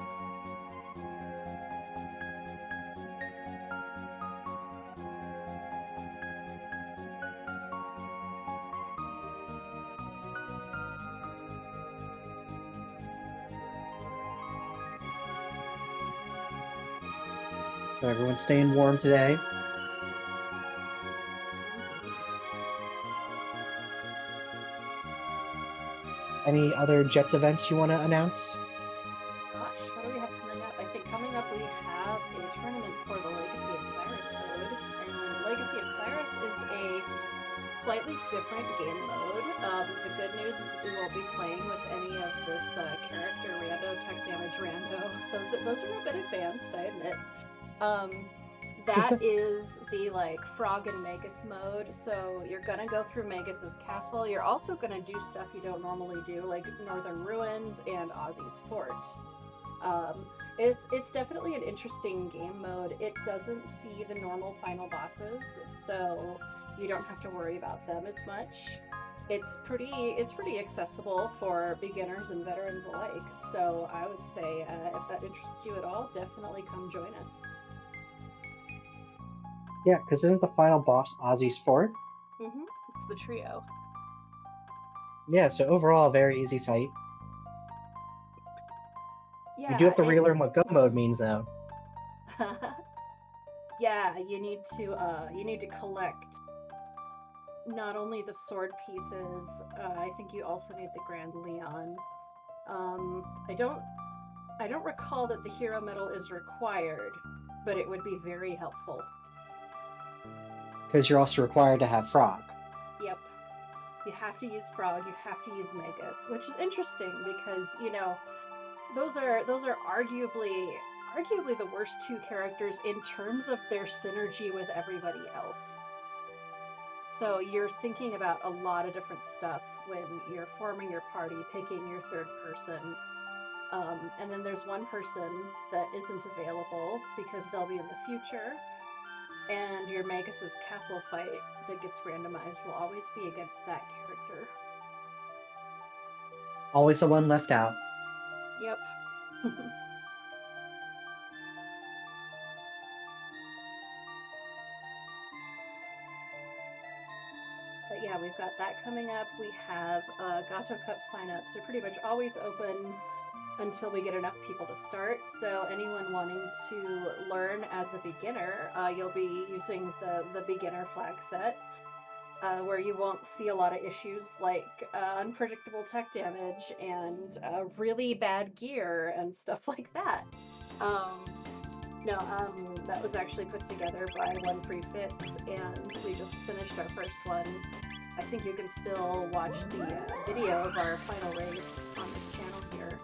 So everyone's staying warm today. Any other Jets events you want to announce? Gosh, what do we have coming up? I think coming up we have a tournament for the Legacy of Cyrus mode, and Legacy of Cyrus is a slightly different game mode. The good news is we won't be playing with any of this character rando, tech damage rando. Those are a bit advanced, I admit. That is the Frog and Magus mode. So you're gonna go through Magus's castle. You're also gonna do stuff you don't normally do, like Northern Ruins and Ozzy's Fort. It's definitely an interesting game mode. It doesn't see the normal final bosses, so you don't have to worry about them as much. It's pretty accessible for beginners and veterans alike. So I would say if that interests you at all, definitely come join us. Yeah, because isn't the final boss Ozzy's Fort? It's the trio. Yeah, so overall, a very easy fight. Yeah, you do have to relearn what go mode means, though. Yeah, you need to collect not only the sword pieces. I think you also need the Grand Leon. I don't recall that the hero medal is required, but it would be very helpful. Because you're also required to have Frog. Yep. you have to use Frog, you have to use Magus, which is interesting because, you know, those are arguably the worst two characters in terms of their synergy with everybody else. So you're thinking about a lot of different stuff when you're forming your party, picking your third person. And then there's one person that isn't available because they'll be in the future. And your Magus's castle fight that gets randomized will always be against that character. Always the one left out. Yep. But yeah, we've got that coming up. We have Gato Cup signups are pretty much always open until we get enough people to start. So anyone wanting to learn as a beginner, you'll be using the beginner flag set, where you won't see a lot of issues like unpredictable tech damage and really bad gear and stuff like that. That was actually put together by OneFreeFitz, and we just finished our first one. I think you can still watch the video of our final race on this channel here.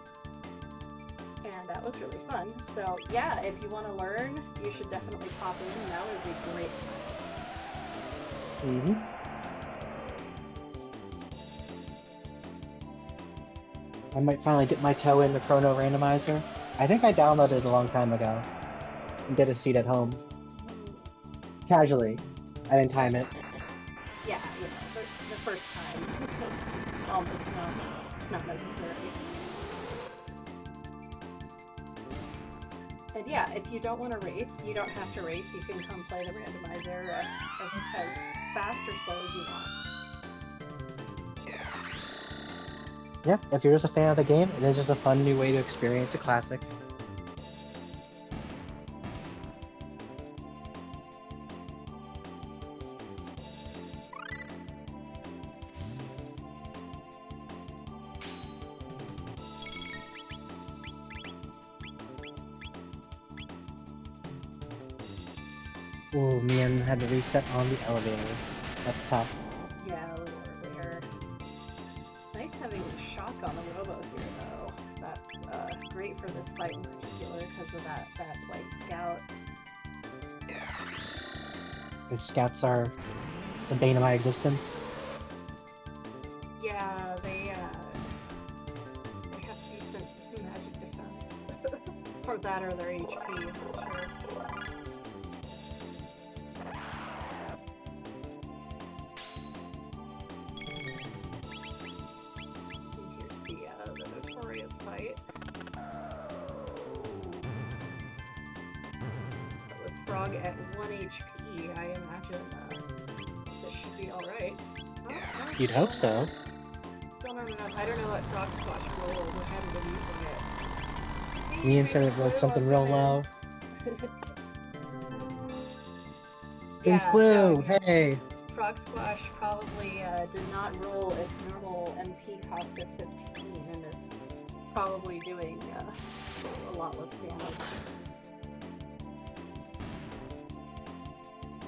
And that was really fun. So yeah, if you want to learn, you should definitely pop in. Now is a great time. Mm-hmm. I might finally dip my toe in the Chrono Randomizer. I think I downloaded it a long time ago and did a seat at home. Casually. I didn't time it. Yeah, you know, the first time was almost not necessary. And yeah, if you don't want to race, you don't have to race. You can come play the randomizer as fast or slow as you want. Yeah, if you're just a fan of the game, it is just a fun new way to experience a classic. Ooh, Mian had to reset on the elevator. That's tough. Yeah, a little earlier. Nice having shock on the robo here, though. That's great for this fight in particular because of that white scout. The scouts are the bane of my existence. Yeah, they have decent magic defense. Or that or their HP, I'm not sure. The notorious fight. With Frog at 1 HP, I imagine this should be alright. You'd hope so. Still not enough. I don't know what Frog Squash rolled. I haven't been using it. Mian said it rolled something real low. Prince Blue, no, hey! Frog Squash probably did not roll its normal MP cost of 15 and is probably doing a lot less damage.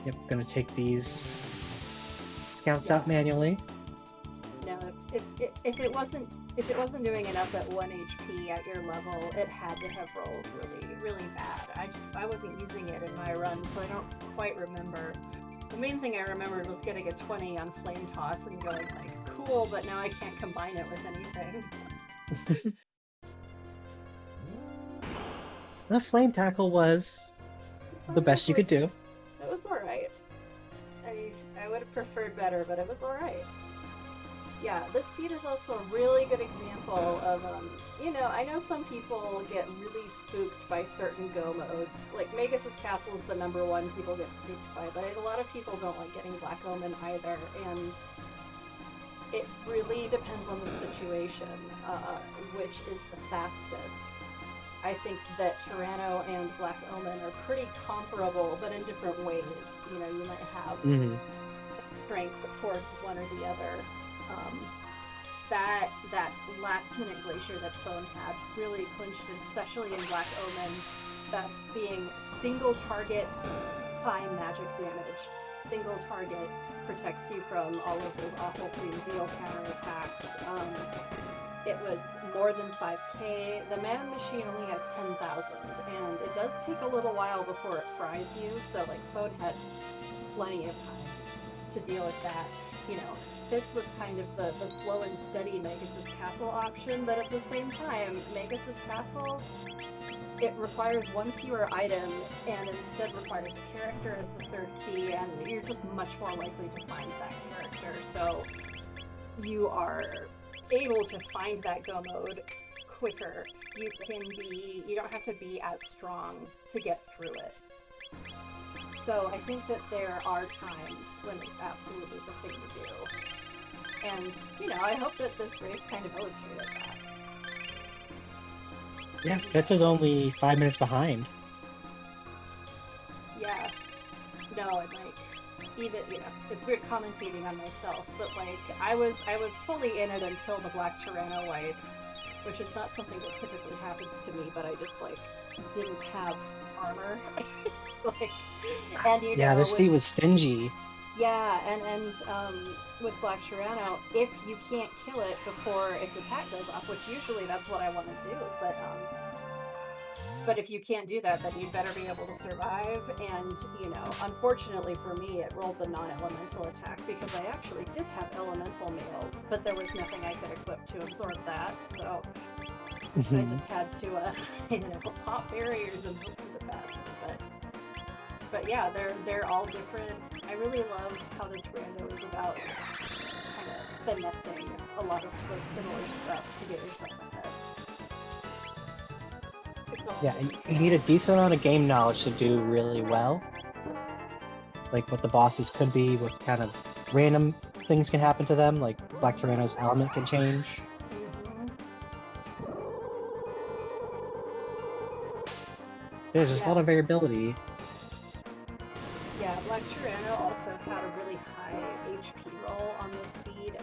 Yep, gonna take these scouts out manually. No, if it wasn't doing enough at 1 HP at your level, it had to have rolled really bad. I wasn't using it in my run, so I don't quite remember. The main thing I remembered was getting a 20 on Flame Toss and going like, cool, but now I can't combine it with anything. The Flame Tackle was the best you could do. It was alright. I would have preferred better, but it was alright. Yeah, this seed is also a really good example of, you know, I know some people get really spooked by certain Go modes. Like, Magus's Castle is the #1 people get spooked by, but a lot of people don't like getting Black Omen either, and it really depends on the situation, which is the fastest. I think that Tyranno and Black Omen are pretty comparable, but in different ways. You know, you might have a strength towards one or the other. That last-minute Glacier that Phone had really clinched it, especially in Black Omen, that being single target, high magic damage, single target, protects you from all of those awful Queen Zeal counterattacks. It was more than 5k. The mana machine only has 10,000, and it does take a little while before it fries you, so like Fode had plenty of time to deal with that. You know, Fitz was kind of the slow and steady Magus' Castle option, but at the same time, Magus' Castle, it requires one fewer item, and instead requires a character as the third key, and you're just much more likely to find that character, so you are able to find that go mode quicker. You don't have to be as strong to get through it. So I think that there are times when it's absolutely the thing to do. And, you know, I hope that this race kind of illustrated that. Yeah, Fitz was only 5 minutes behind. Yeah. No, and like, even, you know, it's weird commentating on myself, but like, I was fully in it until the Black Tyranno wipe, which is not something that typically happens to me, but I just, like, didn't have armor. Like, and you know, Yeah, this seat was stingy. Yeah, and with Black Tyranno, if you can't kill it before its attack goes off, which usually that's what I want to do, but if you can't do that, then you'd better be able to survive, and, you know, unfortunately for me, it rolled the non-elemental attack, because I actually did have elemental mails, but there was nothing I could equip to absorb that, so I just had to, you know, pop barriers and hope for the best, but yeah, they're all different. I really love how this rando is about kind of finessing a lot of the similar stuff to get yourself ahead. Yeah, you need a decent amount of game knowledge to do really well. Like what the bosses could be, what kind of random things can happen to them, like Black Tyranno's element can change. So there's just a lot of variability. Yeah, Black Tyranno also had a really high HP roll on this seed.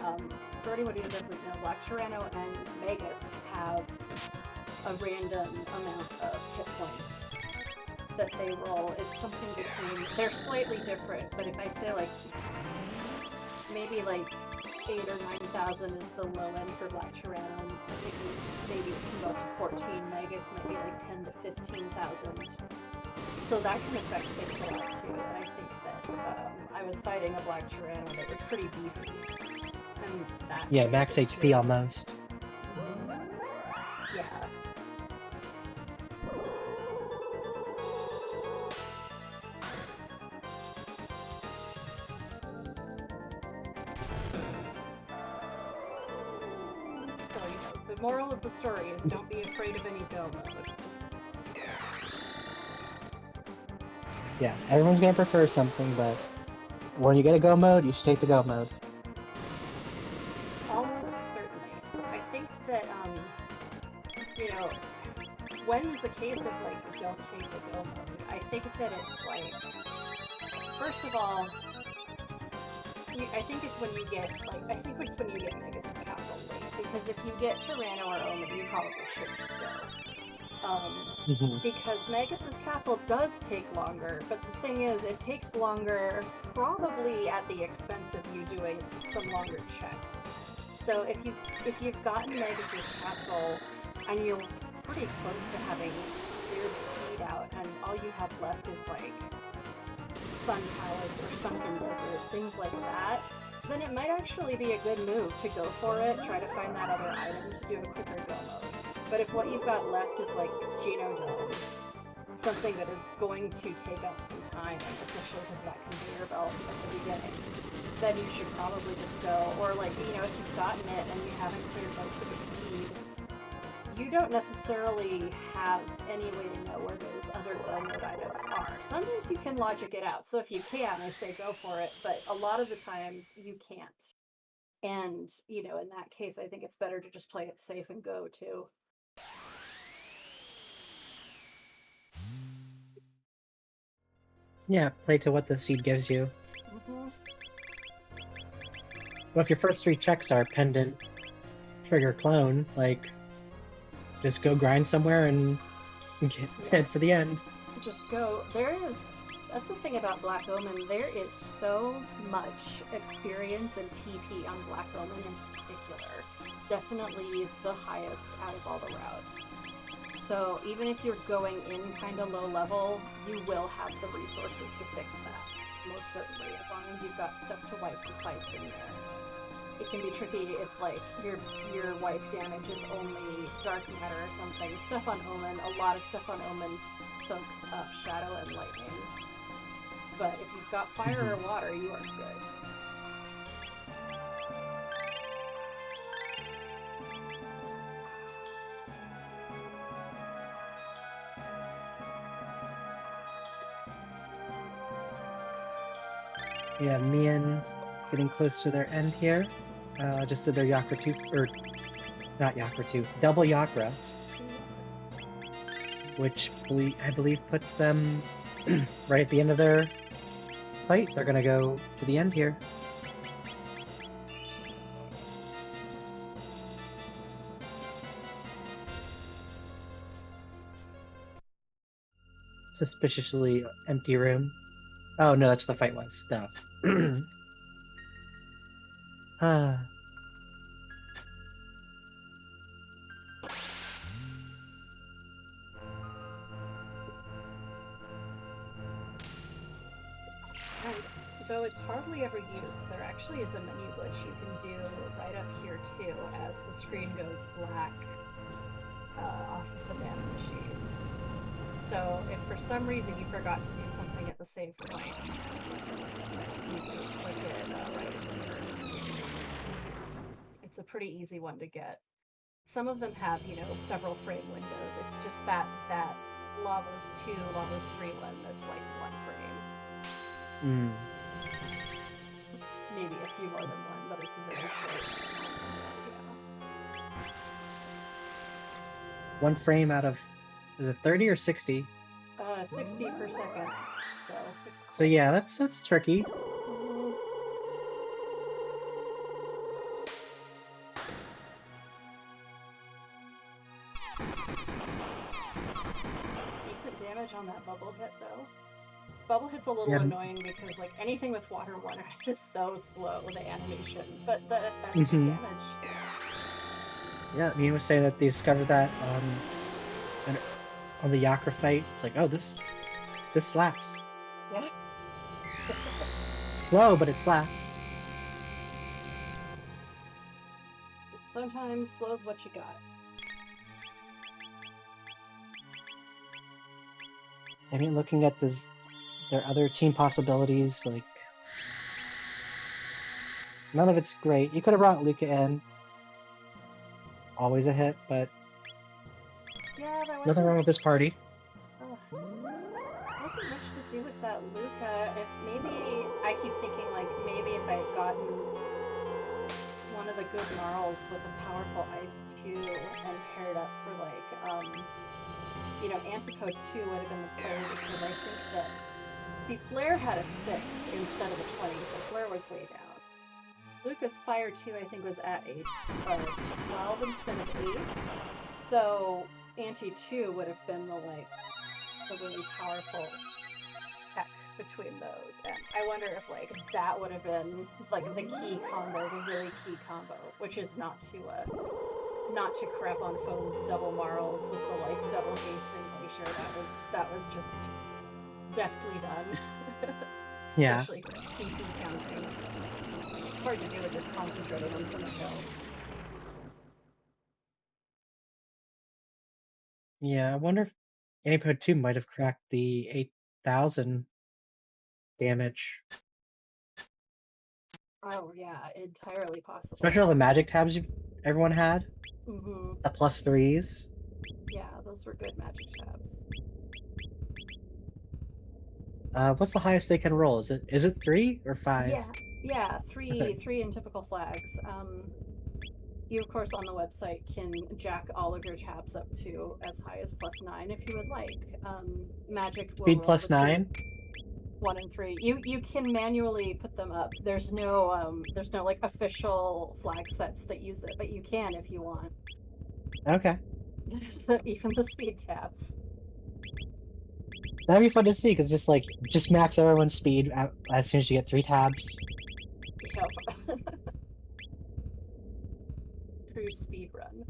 For anyone who doesn't know, Black Tyranno and Magus have a random amount of hit points that they roll. It's something between, they're slightly different, but if I say like, maybe like 8 or 9,000 is the low end for Black Tyranno, maybe it can go up to 14, Magus might be like 10 to 15,000. So that can affect things a lot too, and I think that I was fighting a Black Tyranno that was pretty beefy. And that yeah, max HP almost. Yeah. So, you know, the moral of the story is don't be afraid of any go mode. Yeah, everyone's gonna prefer something, but when you get a go mode, you should take the go mode. Almost certainly. I think that, you know, when it's a case of, like, don't take the go mode, I think that it's, like, first of all, I think it's when you get, Magus' Castle late, because if you get Tyranno or Omen, you probably should just go. Because Magus' Castle does take longer, but the thing is, it takes longer probably at the expense of you doing some longer checks. So if you've gotten Magus' Castle and you're pretty close to having cleared the seed out, and all you have left is like Sun Palace or Sunken Desert, things like that, then it might actually be a good move to go for it, try to find that other item to do a quicker go mode. But if what you've got left is like Genodome, something that is going to take up some time, especially because that conveyor belt at the beginning, then you should probably just go, or like, you know, if you've gotten it and you haven't cleared most of the seed, you don't necessarily have any way to know where those other go mode items are. Sometimes you can logic it out, so if you can, I say go for it, but a lot of the times you can't. And, you know, in that case, I think it's better to just play it safe and go too. Yeah, play to what the seed gives you. Well, if your first 3 checks are pendant, trigger, clone, like, just go grind somewhere and head for the end. Just go. There is That's the thing about Black Omen. There is so much experience and TP on Black Omen in particular. Definitely the highest out of all the routes. So even if you're going in kind of low level, you will have the resources to fix that. Most certainly, as long as you've got stuff to wipe the fights in there. It can be tricky if like your wipe damage is only dark matter or something. Stuff on Omen, a lot of stuff on Omen soaks up shadow and lightning. But if you've got fire or water, you are good. Yeah, Mian getting close to their end here. Just did their Yakra 2, or not Yakra 2, double Yakra, which I believe puts them right at the end of their fight. They're gonna go to the end here. Suspiciously empty room. Oh no, that's what the fight was. Stuff. Ah. Though it's hardly ever used, there actually is a menu glitch you can do right up here too, as the screen goes black off of the mana machine. So if for some reason you forgot to do something at the save point, you can click it right here. It's a pretty easy one to get. Some of them have, you know, several frame windows. It's just that Lavos 2, Lavos 3 one that's like 1 frame. Maybe a few more than one, but it's a very short. Yeah. 1 frame out of, is it 30 or 60? 60 per second. So yeah, that's tricky. Decent damage on that bubble hit though. Bubble hit's a little annoying because like anything with water is just so slow, the animation, but that's the damage. Yeah, Mian was saying that they discovered that on the Yakra fight. It's like, oh, this slaps. Yeah. Slow, but it slaps. Sometimes slow's what you got. I mean, looking at their other team possibilities, like, none of it's great. You could have brought Luca in. Always a hit, but yeah, nothing wrong with this party. Wasn't much to do with that Luca. If maybe I keep thinking like maybe if I had gotten one of the good Gnarls with a powerful ice 2 and paired up for like you know, Antipode 2 would have been the play because I think that see Flare had a 6 instead of a 20, so Flare was way down. Luca's Fire 2 I think was at a 12 instead of 8. So Anti 2 would have been the really powerful tech between those. And I wonder if like that would have been like the key combo, the really key combo, which is not to crap on phones double Marls with the like double haste and glacier. That was just deftly done. Yeah. Especially PP counting. Hard to do when you're concentrating on so much else. Yeah, I wonder if Antipode 2 might have cracked the 8,000 damage. Oh yeah, entirely possible. Especially all the magic tabs everyone had. The +3s. Yeah, those were good magic tabs. What's the highest they can roll? Is it 3 or 5? Yeah, three in typical flags. You of course on the website can jack all of your tabs up to as high as +9 if you would like. Magic will Speed roll +9. 1 and 3. You can manually put them up. There's no like official flag sets that use it, but you can if you want. Okay. Even the speed tabs. That'd be fun to see, because just max everyone's speed as soon as you get 3 tabs. Yep. True speed run.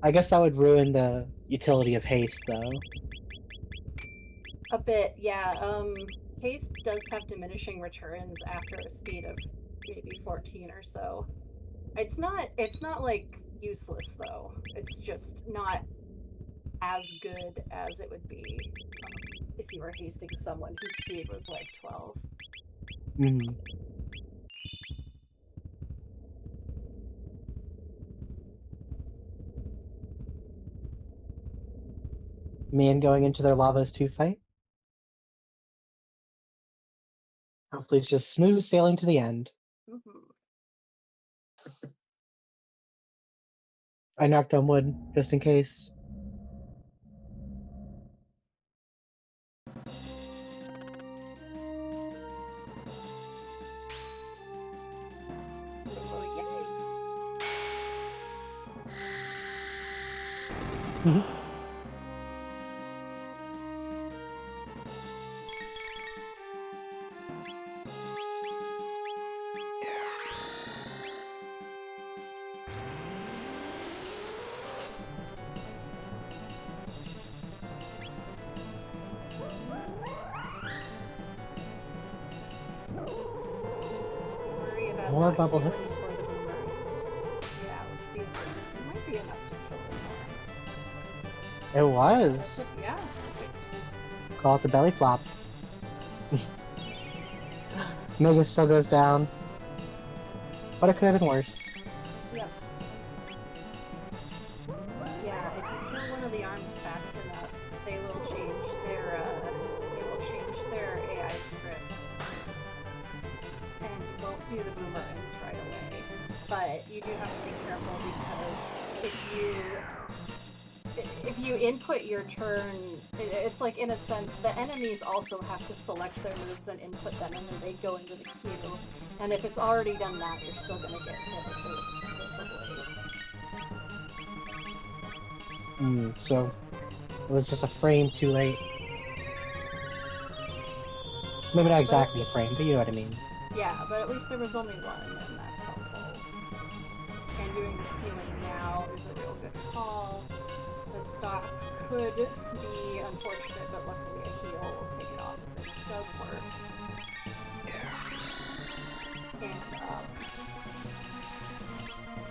I guess that would ruin the utility of haste, though. A bit, yeah. Haste does have diminishing returns after a speed of maybe 14 or so. It's not like useless though. It's just not as good as it would be if you were hasting someone whose speed was like 12. Mm. Mian going into their Lavas 2 fight. Hopefully it's just smooth sailing to the end. Mm-hmm. I knocked on wood, just in case. Oh, yikes. Worry about More not bubble healing hits. for the boomerangs. Yeah, let's see if this might be enough to kill this one. It was. Yeah. Call it the belly flop. Mega still goes down. But it could have been worse. Yep. Yeah, if you kill one of the arms fast enough, they will change their AI script. And you won't do the boomerangs right away. But you do have to be careful because if you input your turn, it's like, in a sense, the enemies also have to select their moves and input them, and then they go into the queue. And if it's already done that, you're still gonna get hit with the blades. So it was just a frame too late. Maybe not exactly a frame, but you know what I mean. Yeah, but at least there was only one, and that's helpful. And doing this healing now is a real good call. The stock could be unfortunate, but luckily a heal will take it off if it does work. And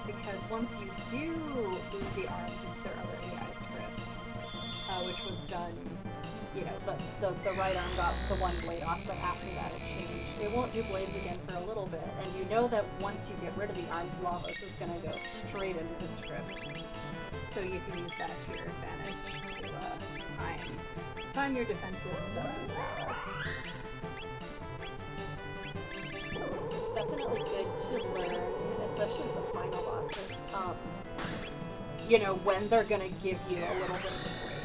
because once you do lose the arms into their other AI script, which was done, you know, the right arm got the one blade off, but after that it changed. It won't do blades again for a little bit, and you know that once you get rid of the arms, Lavos is going to go straight into the script. So you can use that to your advantage to time your defensive stuff. It's definitely good to learn, especially with the final bosses, you know, when they're gonna give you a little bit of a break.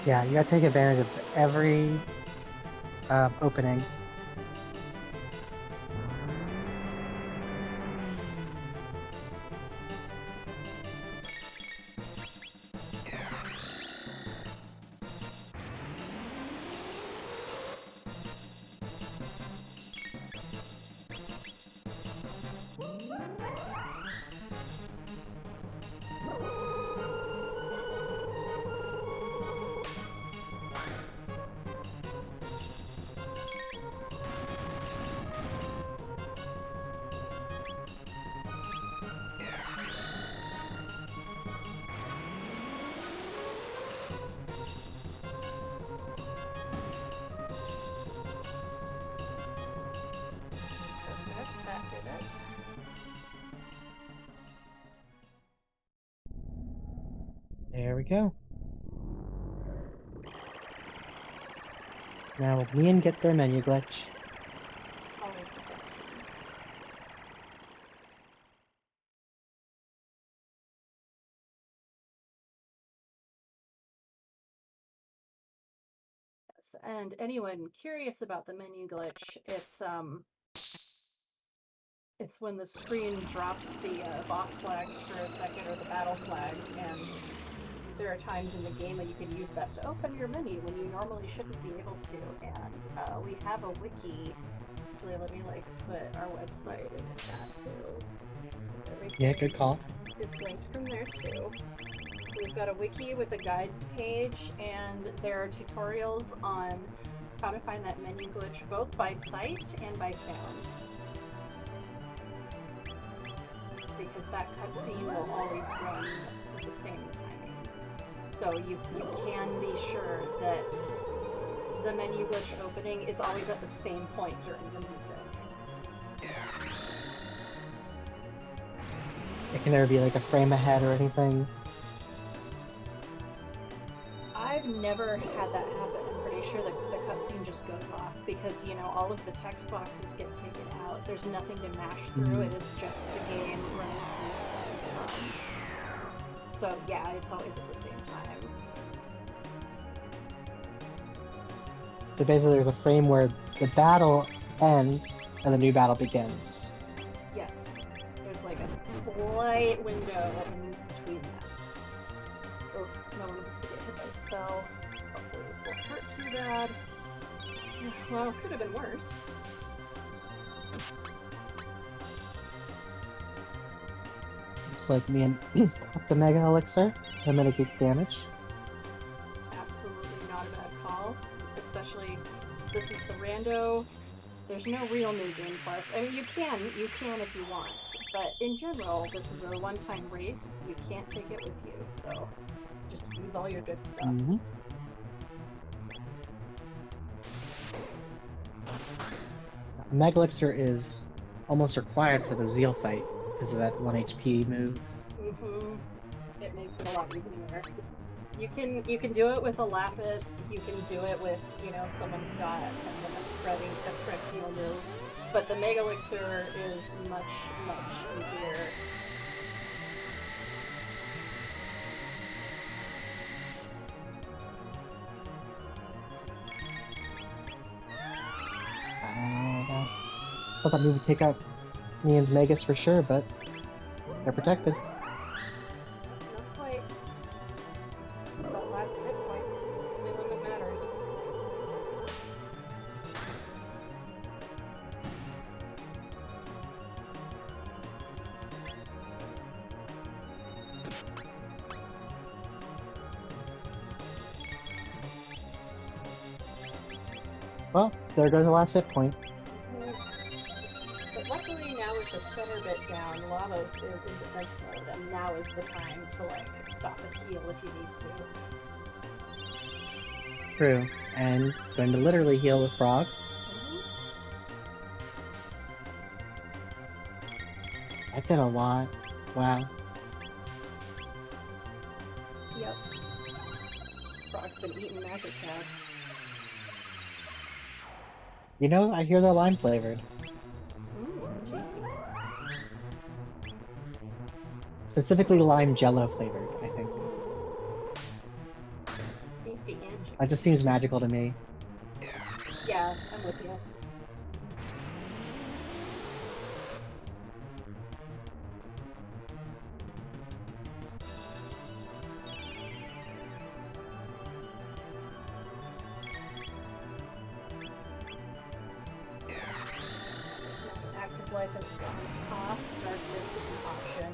Yeah, you gotta take advantage of every opening. There we go. Now with Mian get their menu glitch. Always the best one. Yes, and anyone curious about the menu glitch, it's when the screen drops the boss flags for a second, or the battle flags, and there are times in the game when you can use that to open your menu when you normally shouldn't be able to. And we have a wiki. Actually, let me like put our website in the chat too. Yeah, good call. It's linked from there too. We've got a wiki with a guides page, and there are tutorials on how to find that menu glitch both by sight and by sound. Because that cutscene will always run at the same timing. So you can be sure that the menu glitch opening is always at the same point during the music. It can never be like a frame ahead or anything. I've never had that happen. I'm pretty sure that the cutscene just goes off because, you know, all of the text boxes get taken out. There's nothing to mash through. It is just the game running through stuff. So yeah, it's always at the same time. So basically there's a frame where the battle ends and the new battle begins. Yes. There's like a slight window in between that. Oh, no one wants to get hit by a spell. Hopefully this won't hurt too bad. Well, could have been worse. Looks like me and the Mega Elixir to mitigate damage. Absolutely not a bad call. Especially, this is the rando. There's no real new game plus. I mean, you can if you want. But in general, this is a one-time race. You can't take it with you, so just use all your good stuff. Mega Elixir is almost required for the Zeal fight because of that 1 HP move. It makes it a lot easier. You can do it with a lapis. You can do it with, you know, if someone's got a spread heal move. But the Mega Elixir is much easier. I thought we would take out Mian's Megas for sure, but they're protected. Not quite. That last hit point, the only one that matters. Well, there goes the last hit point. But luckily now with the center bit down, Lavos is in defense mode, and now is the time to like stop and heal if you need to. True. And going to literally heal with Frog. I did a lot. Wow. Yep. Frog's been eating magic cats. You know, I hear they're lime flavored. Tasty. Specifically lime jello flavored, I think. Tasty and That just seems magical to me. yeah, I'm with you. Active life has gone off. Dark Fist is an option.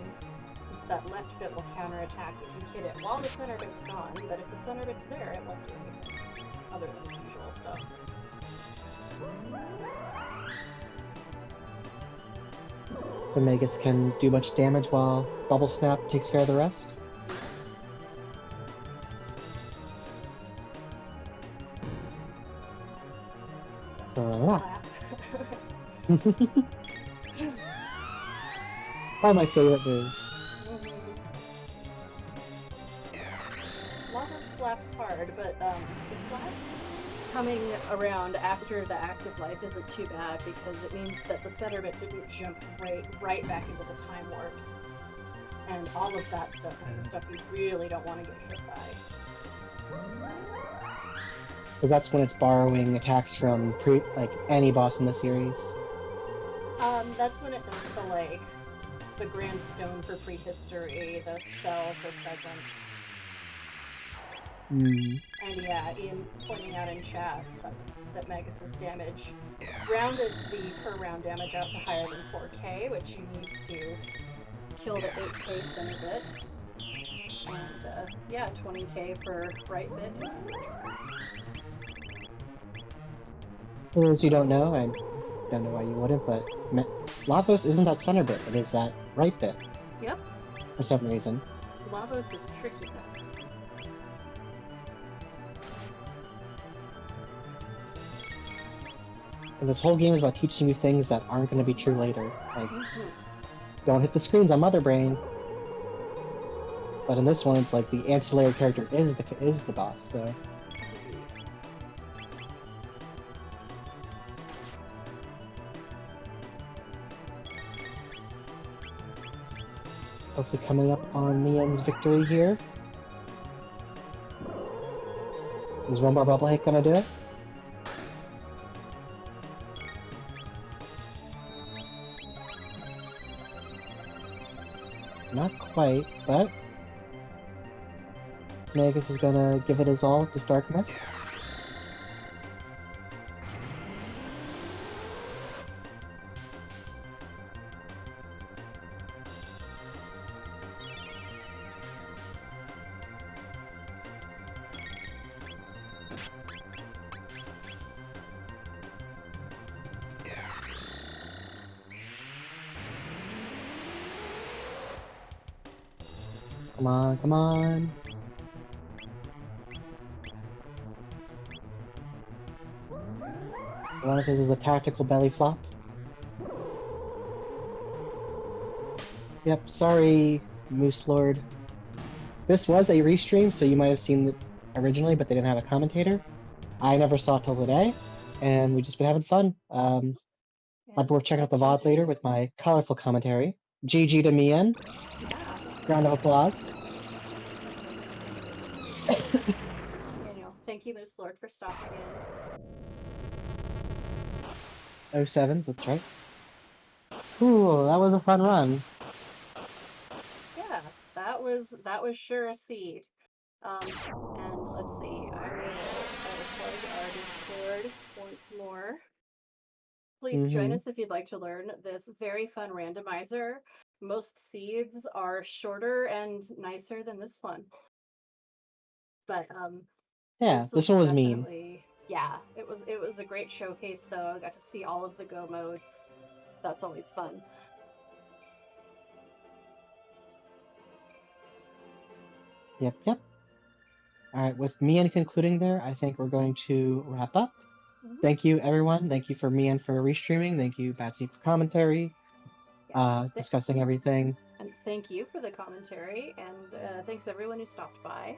Since that left bit will counterattack if you hit it while the center bit's gone, but if the center bit's there, it won't do anything. Other than its usual stuff. So Magus can do much damage while Bubble Snap takes care of the rest. So yeah. Probably my favorite move. Lava slaps hard, but the slaps coming around after the active life isn't too bad because it means that the center bit didn't jump right back into the time warps. And all of that stuff is the stuff you really don't want to get hit by. Because that's when it's borrowing attacks from any boss in the series. That's when it does the Grand Stone for prehistory, the spell for present. Hmm. And yeah, Ian pointing out in chat that Magus's damage rounded the per round damage out to higher than 4k, which you need to kill the 8k Cinebit. And yeah, 20k for right bit in 4 turns. For those who don't know, I don't know why you wouldn't, but Lavos isn't that center bit, it is that right bit. Yep. For some reason. Lavos is trickiness. And this whole game is about teaching you things that aren't going to be true later. Like, don't hit the screens on Mother Brain. But in this one, it's like the ancillary character is the boss, so... Hopefully coming up on Mian's victory here. Is one more bubble hit gonna do it? Not quite, but... Magus is gonna give it his all with this darkness. Come on, come on. One of his is a tactical belly flop. Yep, sorry, Moose Lord. This was a restream, so you might have seen it originally, but they didn't have a commentator. I never saw it till today, and we've just been having fun. Might be worth checking out the VOD later with my colorful commentary. GG to Mian. Round of applause. Thank you, Moose Lord, for stopping in. 07s, that's right. Ooh, that was a fun run. Yeah, that was sure a seed. And let's see, I will plug our Discord once more. Please join us if you'd like to learn this very fun randomizer. Most seeds are shorter and nicer than this one. But yeah, this one was mean. Yeah, it was a great showcase though. I got to see all of the go modes. That's always fun. Yep. Alright, with Mian concluding there, I think we're going to wrap up. Thank you, everyone. Thank you for Mian for restreaming. Thank you, Batsy, for commentary. Discussing everything. And thank you for the commentary, and thanks everyone who stopped by.